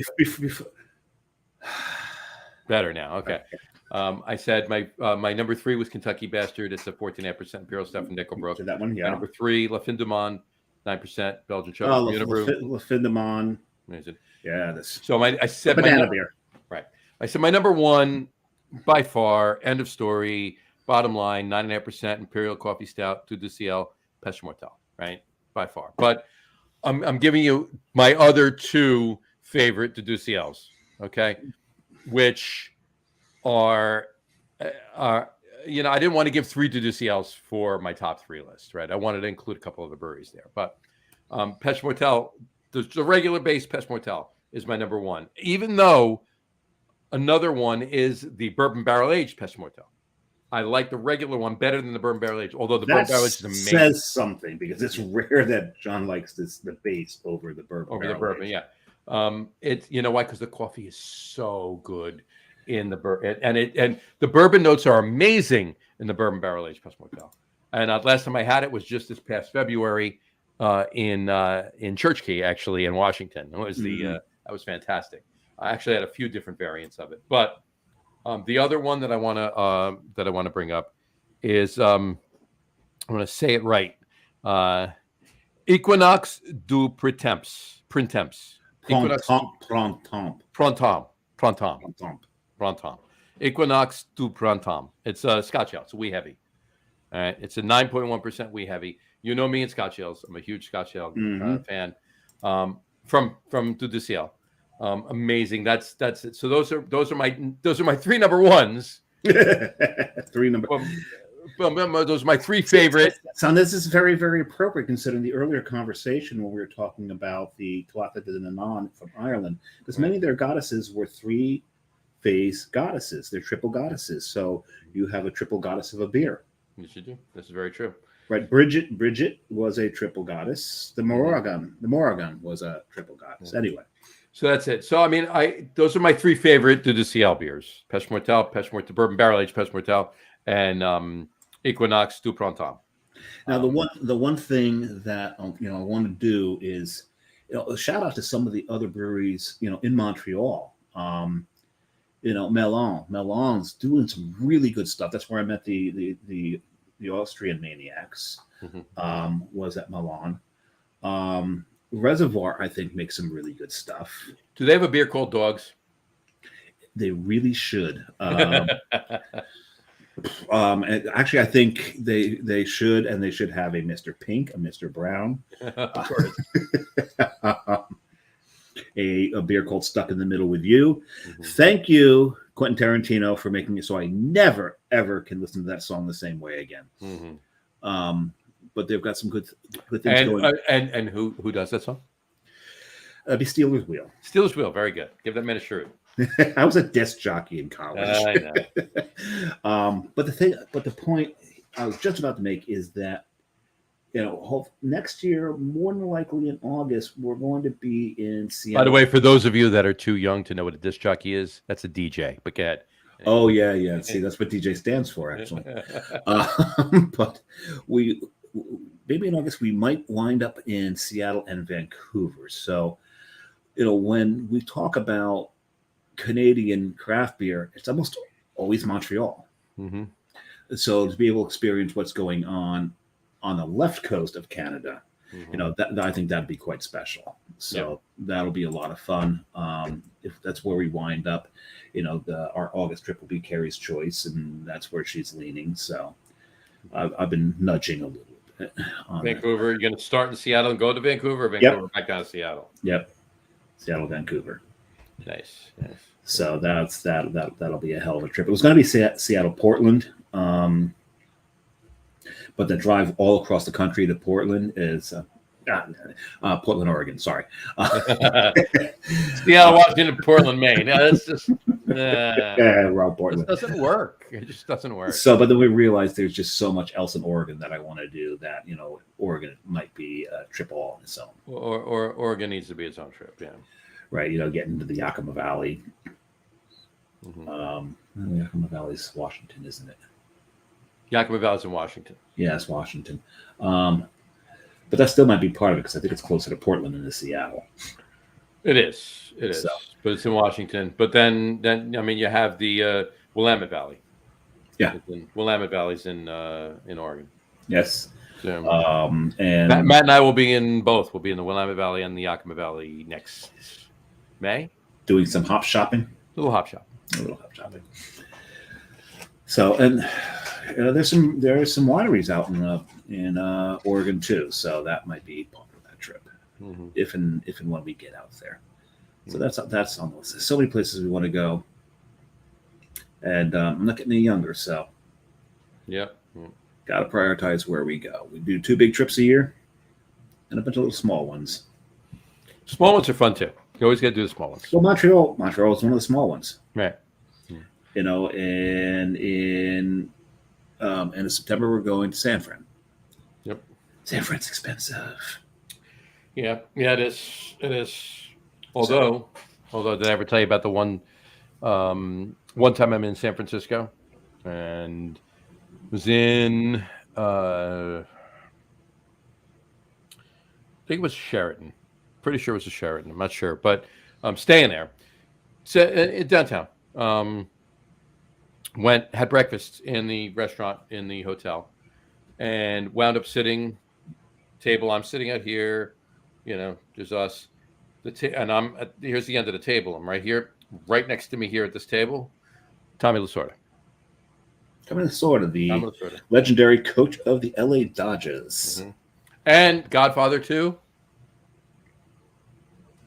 Better now. Okay. I said my number three was Kentucky Bastard. It's a 14.5% Imperial Stout from Nickelbrook.
That one, yeah.
My number three, Le Fin du Monde, 9% Belgian chocolate.
Le Fin du Monde.
Amazing.
Yeah,
I said
banana beer.
Right. I said my number one, by far, end of story. Bottom line, 9.5% Imperial Coffee Stout, Duciel, Pêche Mortelle, right? By far. But I'm giving you my other two favorite Duciels, okay? Which are, I didn't want to give three Duciels for my top three list, right? I wanted to include a couple of the breweries there. But Pêche Mortelle, the regular base Pêche Mortelle is my number one, even though another one is the bourbon barrel aged Pêche Mortelle. I like the regular one better than the bourbon barrel aged, although the
That
bourbon barrel aged is amazing.
says something because it's rare that John likes the base over the bourbon.
Over the bourbon,
aged.
yeah. It's you know why? Because the coffee is so good in the bourbon, and the bourbon notes are amazing in the bourbon barrel aged Pest Motel. And last time I had it was just this past February in Church Key, actually in Washington. It was that was fantastic. I actually had a few different variants of it, but the other one that I want to bring up is I'm going to say it right. Equinox du Printemps. Equinox Printemps. Equinox du Printemps. It's a Scotch ale. It's a wee heavy. All right. It's a 9.1% wee heavy. You know me in Scotch ales. I'm a huge Scotch ale fan. From Du Ciel. Amazing. That's it. So those are my three number ones. Those are my three favorite.
So this is very, very appropriate considering the earlier conversation when we were talking about the Tuatha De Danann from Ireland, because many of their goddesses were three-phase goddesses. They're triple goddesses. So you have a triple goddess of a beer.
Yes, you do. This is very true.
Right. Bridget was a triple goddess. The Morrigan was a triple goddess. Anyway.
So that's it. So I mean, those are my three favorite Du Ciel beers: Pêche Mortelle, bourbon barrel aged Pêche Mortelle, and Equinox du Printemps.
Now the one thing that I want to do is a shout out to some of the other breweries in Montreal. Melon's doing some really good stuff. That's where I met the Austrian maniacs. Was at Milan. Reservoir, I think, makes some really good stuff.
Do they have a beer called Dogs?
They really should. Actually, I think they should, and they should have a Mr. Pink, a Mr. Brown,
Of course.
a beer called Stuck in the Middle with You. Thank you, Quentin Tarantino, for making it so I never ever can listen to that song the same way again. But they've got some good things going on.
And who does that song?
That'd be Steelers Wheel.
Steelers Wheel, very good. Give that man a shirt.
I was a disc jockey in college.
I know.
But the point I was just about to make is that next year, more than likely in August, we're going to be in Seattle.
By the way, for those of you that are too young to know what a disc jockey is, that's a DJ. But go ahead.
Oh yeah. See, that's what DJ stands for, actually. But maybe in August we might wind up in Seattle and Vancouver. So, when we talk about Canadian craft beer, it's almost always Montreal. So to be able to experience what's going on the left coast of Canada, that I think that'd be quite special. So that'll be a lot of fun. If that's where we wind up, our August trip will be Carrie's choice, and that's where she's leaning. So I've been nudging a little bit.
Vancouver, you're going to start in Seattle and go to Vancouver, or Vancouver back down to Seattle?
Yep. Seattle, Vancouver.
Nice.
So that'll be a hell of a trip. It was going to be Seattle, Portland, but the drive all across the country to Portland is Portland, Oregon. Sorry,
Seattle, Washington, Portland, Maine. That's just
Portland.
It doesn't work. It just doesn't work.
So, but then we realized there's just so much else in Oregon that I want to do that Oregon might be a trip all on its own.
Or Oregon needs to be its own trip. Yeah.
Right, getting to the Yakima Valley. Yakima Valley's Washington, isn't it?
Yakima Valley's in Washington.
Yeah, it's Washington. But that still might be part of it because I think it's closer to Portland than to Seattle.
It is. So. But it's in Washington. But then I mean, you have the Willamette Valley.
Yeah.
Willamette Valley's in Oregon.
Yes.
So,
and
Matt and I will be in both. We'll be in the Willamette Valley and the Yakima Valley next May.
Doing some hop shopping.
A little hop shopping.
So, and there are some wineries out in Oregon too. So that might be part of that trip, if and when we get out there. So that's on the list. There's so many places we want to go, and I'm not getting any younger, so got to prioritize where we go. We do 2 big trips a year, and a bunch of little small ones.
Small ones are fun too. You always got to do the small ones.
Well, Montreal is one of the small ones.
Right.
And in And in September, we're going to San Fran.
Yep.
San Fran's expensive.
Yeah, it is. It is. Although did I ever tell you about the one time I'm in San Francisco and was in I think it was Sheraton. Pretty sure it was a Sheraton. I'm not sure, but I'm staying there. So in downtown. Had breakfast in the restaurant in the hotel, and wound up sitting table. I'm sitting out here, there's us. And here's the end of the table. I'm right here, right next to me here at this table. Tommy Lasorda.
Tommy Lasorda, the legendary coach of the LA Dodgers.
Mm-hmm. And Godfather 2.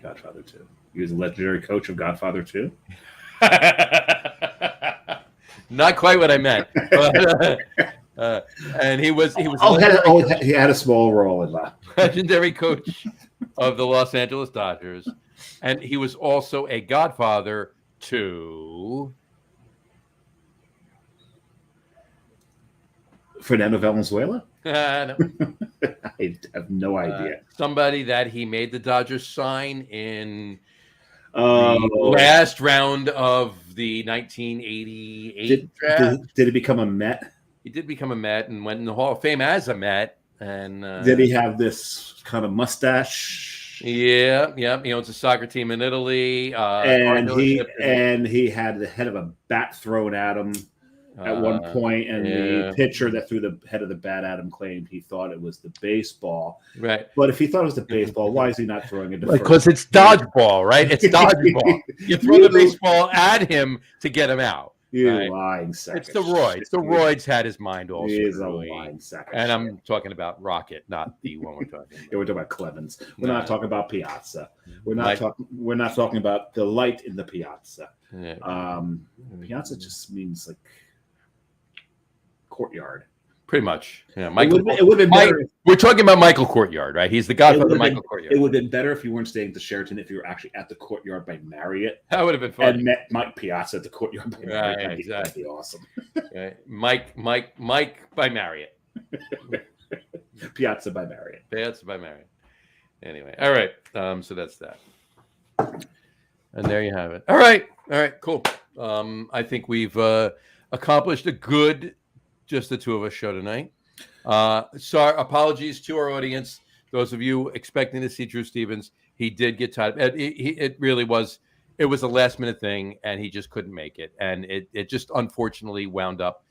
Godfather 2. He was a legendary coach of Godfather 2?
Not quite what I meant. And he was. He
had a small role in that.
Legendary coach of the Los Angeles Dodgers, and he was also a godfather to
Fernando Valenzuela.
No.
I have no idea.
Somebody that he made the Dodgers sign in the last round of the 1988 draft.
Did he become a Met?
He did become a Met and went in the Hall of Fame as a Met. And
did he have this kind of mustache?
Yeah. He owns a soccer team in Italy.
And he had the head of a bat thrown at him at one point, and the pitcher that threw the head of the bat at him claimed he thought it was the baseball.
Right.
But if he thought it was the baseball, why is he not throwing it?
Because it's dodgeball, right? It's dodgeball. You throw the baseball at him to get him out.
You lying sack.
It's the roids. The roids had his mind also.
He is a lying sack.
And I'm talking about Rocket, not the one we're talking about.
Yeah, we're talking about Clemens. We're not talking about Piazza. We're not talking about the light in the Piazza.
Yeah.
Piazza just means like courtyard.
Pretty much. Yeah. Michael.
It would have been better.
We're talking about Michael Courtyard, right? He's the godfather of Michael Courtyard.
It would have been better if you weren't staying at the Sheraton, if you were actually at the Courtyard by Marriott.
That would have been fun.
And met Mike Piazza at the Courtyard by Marriott.
Right, exactly.
That'd be awesome.
Right. Mike by Marriott.
Piazza by Marriott.
Piazza by Marriott. Anyway, all right. So that's that. And there you have it. All right, cool. I think we've accomplished a good just the two of us show tonight. Sorry, apologies to our audience. Those of you expecting to see Drew Stevens, he did get tired. It really was. It was a last minute thing, and he just couldn't make it. And it just unfortunately wound up.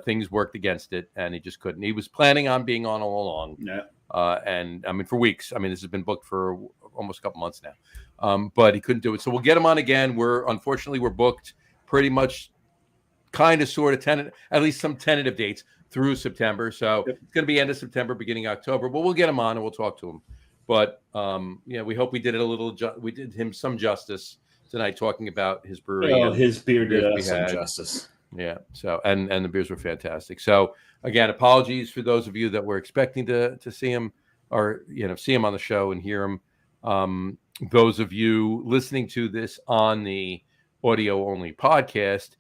Things worked against it, and he just couldn't. He was planning on being on all along.
Yeah.
And I mean, for weeks. I mean, this has been booked for almost a couple months now. But he couldn't do it. So we'll get him on again. We're booked pretty much. Kind of sort of tentative, at least some tentative dates through September. So It's going to be end of September, beginning of October. But we'll get him on and we'll talk to him. But we hope we did it we did him some justice tonight talking about his brewery.
Well, his beer did us some justice.
Yeah. So and the beers were fantastic. So again, apologies for those of you that were expecting to see him or see him on the show and hear him. Those of you listening to this on the audio only podcast.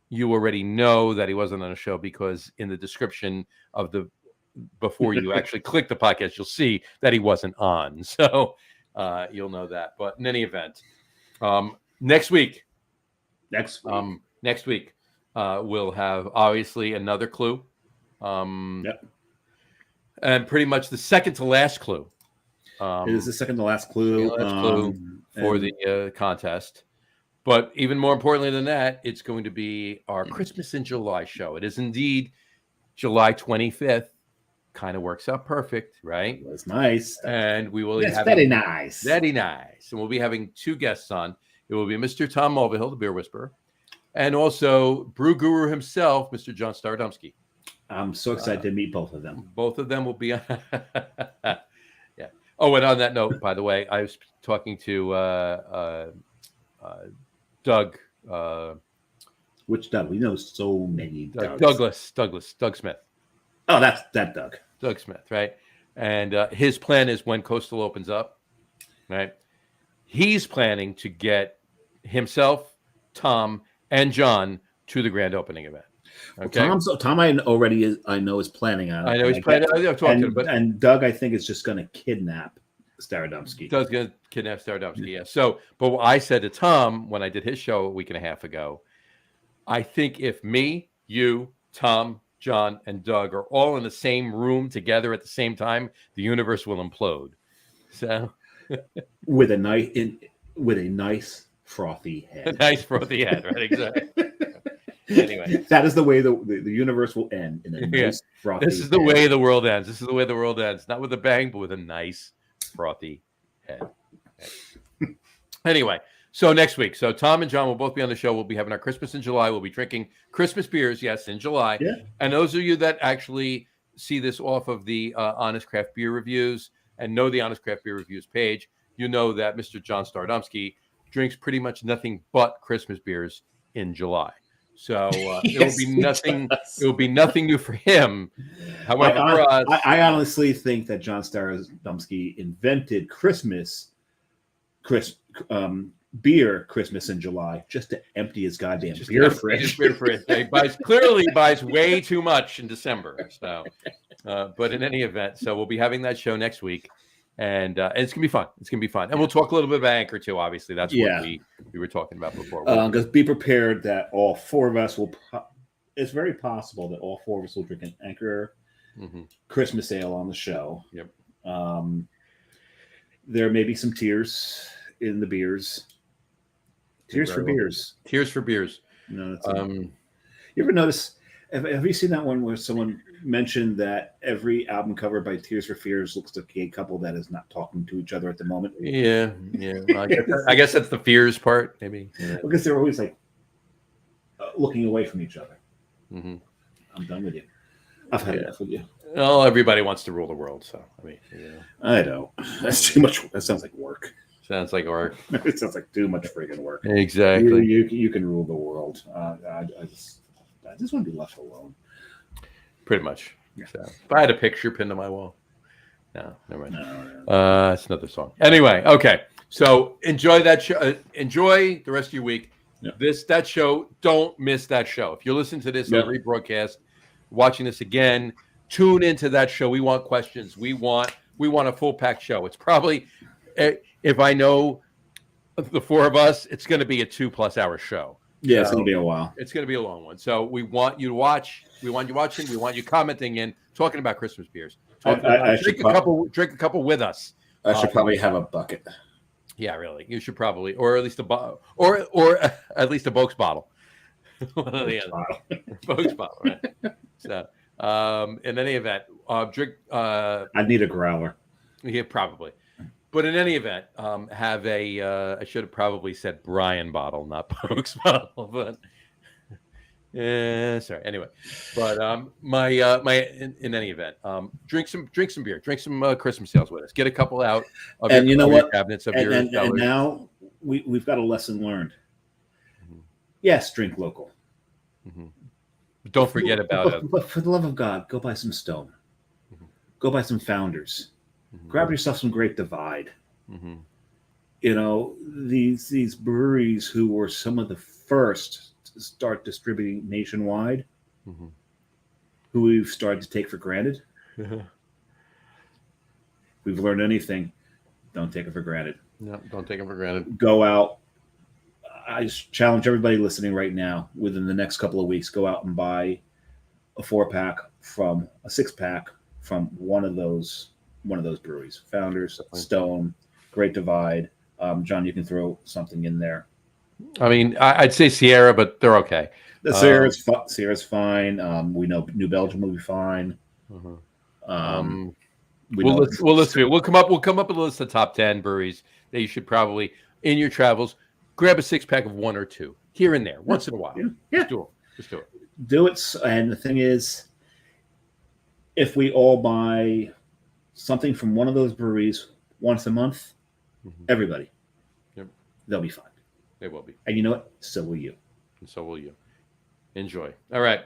You already know that he wasn't on a show because in the description of before you actually click the podcast, you'll see that he wasn't on. So you'll know that. But in any event, next week, we'll have obviously another clue. And pretty much the second to last clue.
It is the second to last clue.
For the contest. But even more importantly than that, it's going to be our Christmas in July show. It is indeed July 25th. Kind of works out perfect, right?
It was nice.
And we will have
very nice.
Very nice. And we'll be having two guests on. It will be Mr. Tom Mulvihill, the beer whisperer, and also brew guru himself, Mr. John Starodumsky.
I'm so excited to meet both of them.
Both of them will be on. Yeah. Oh, and on that note, by the way, I was talking to Doug.
Which Doug? We know so many Dougs.
Doug Smith.
Oh, that's that Doug.
Doug Smith, right? And his plan is when Coastal opens up, right? He's planning to get himself, Tom, and John to the grand opening event. Okay.
Well, Tom, I know is planning on it.
I know he's planning. I'm talking about.
And Doug, I think, is just going to kidnap Starodomski.
Doug's going to kidnap Starodomski. Yeah. So, but what I said to Tom when I did his show a week and a half ago, I think if me, you, Tom, John, and Doug are all in the same room together at the same time, the universe will implode. So,
with a nice frothy head.
A nice frothy head, right? Exactly. Anyway,
that is the way the universe will end in a nice frothy.
This is the way the world ends. This is the way the world ends. Not with a bang, but with a nice frothy head. Anyway, so next week, so Tom and John will both be on the show. We'll be having our Christmas in July. We'll be drinking Christmas beers, yes, in July.
Yeah.
And those of you that actually see this off of the Honest Craft Beer Reviews and know the Honest Craft Beer Reviews page, you know that Mr. John Starodomski drinks pretty much nothing but Christmas beers in July. So it will be nothing. It will be nothing new for him. However,
I honestly think that John Starodomski invented beer Christmas in July just to empty his goddamn beer fridge.
He clearly buys way too much in December. So, but in any event, so we'll be having that show next week. And it's gonna be fun. It's gonna be fun, and we'll talk a little bit about Anchor too. Obviously, that's what we were talking about before.
Because be prepared that all four of us will. It's very possible that all four of us will drink an Anchor Christmas ale on the show.
Yep.
There may be some tears in the beers. Tears for beers.
Tears for beers.
No, you ever notice? Have you seen that one where someone mentioned that every album cover by Tears for Fears looks like a gay couple that is not talking to each other at the moment?
Yeah. I guess that's the fears part, maybe.
Yeah. Because they're always like looking away from each other.
Mm-hmm.
I'm done with you. I've had enough with you.
Well, everybody wants to rule the world, so I mean,
I know that's too much. That sounds like work.
Sounds like work.
It sounds like too much friggin' work.
Exactly.
You can rule the world. I just want to be left alone.
Pretty much.
Yeah.
So, if I had a picture pinned to my wall. No, never mind.
No.
It's another song. Anyway, okay. So enjoy that show. Enjoy the rest of your week.
Yeah.
That show. Don't miss that show. If you're listening to this on rebroadcast, watching this again, tune into that show. We want questions. We want a full packed show. It's probably, if I know the four of us, it's going to be a 2+ hour show.
Yeah, it's going to be a while.
It's going to be a long one. So we want you to watch. We want you watching. We want you commenting and talking about Christmas beers. Drink a couple with us.
I should probably have a bucket.
Yeah, really. You should probably, or at least or at least a Boke's bottle. Boke's bottle, right? So, in any event, drink.
I need a growler.
Yeah, probably. But in any event, have a. I should have probably said Brian bottle, not Boke's bottle. But sorry. Anyway, but in any event, drink some beer, drink some Christmas ales with us. Get a couple out of
and you know what
cabinets of
and now we've got a lesson learned. Mm-hmm. Yes, drink local.
Mm-hmm. But don't forget about it.
But for the love of God, go buy some Stone. Mm-hmm. Go buy some Founders. Mm-hmm. Grab yourself some Great Divide. Mm-hmm. You know, these breweries who were some of the first to start distributing nationwide, mm-hmm. who we've started to take for granted. Mm-hmm. We've learned anything, don't take it for granted.
No, don't take it for granted.
Go out. I just challenge everybody listening right now, within the next couple of weeks, go out and buy a 6-pack from one of those breweries. Founders, Stone, Great Divide. John, you can throw something in there.
I mean, I'd say Sierra, but they're okay.
The Sierra's fine. We know New Belgium will be fine. Mm-hmm. We'll come up with a list of top 10 breweries that you should probably, in your travels, grab a 6-pack of one or two here and there, once in a while. Yeah.
Just do it.
Do it. And the thing is, if we all buy something from one of those breweries once a month, mm-hmm. everybody, they'll be fine.
They will be.
And you know what? So will you.
And so will you. Enjoy. All right.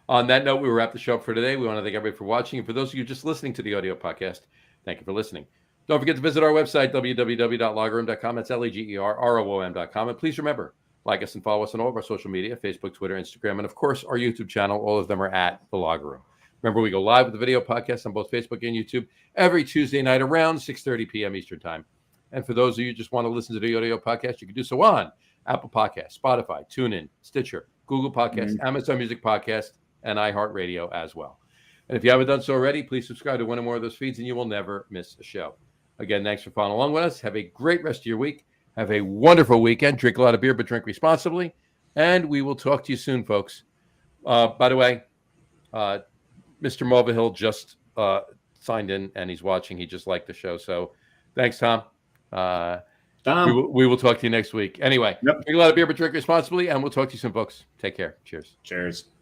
On that note, we will wrap the show up for today. We want to thank everybody for watching. And for those of you just listening to the audio podcast, thank you for listening. Don't forget to visit our website, www.lagerroom.com. That's LAGERROOM.com. And please remember, Like us and follow us on all of our social media, Facebook, Twitter, Instagram, and of course, our YouTube channel. All of them are at The Lager Room. Remember, we go live with the video podcast on both Facebook and YouTube every Tuesday night around 6:30 p.m. Eastern Time. And for those of you who just want to listen to the audio podcast, you can do so on Apple Podcasts, Spotify, TuneIn, Stitcher, Google Podcasts, Amazon Music Podcast, and iHeartRadio as well. And if you haven't done so already, please subscribe to one or more of those feeds, and you will never miss a show. Again, thanks for following along with us. Have a great rest of your week. Have a wonderful weekend. Drink a lot of beer, but drink responsibly. And we will talk to you soon, folks. By the way, Mr. Mulvihill just signed in, and he's watching. He just liked the show. So thanks, Tom. We will talk to you next week. Anyway, drink a lot of beer, but drink responsibly, and we'll talk to you soon, folks. Take care. Cheers.
Cheers.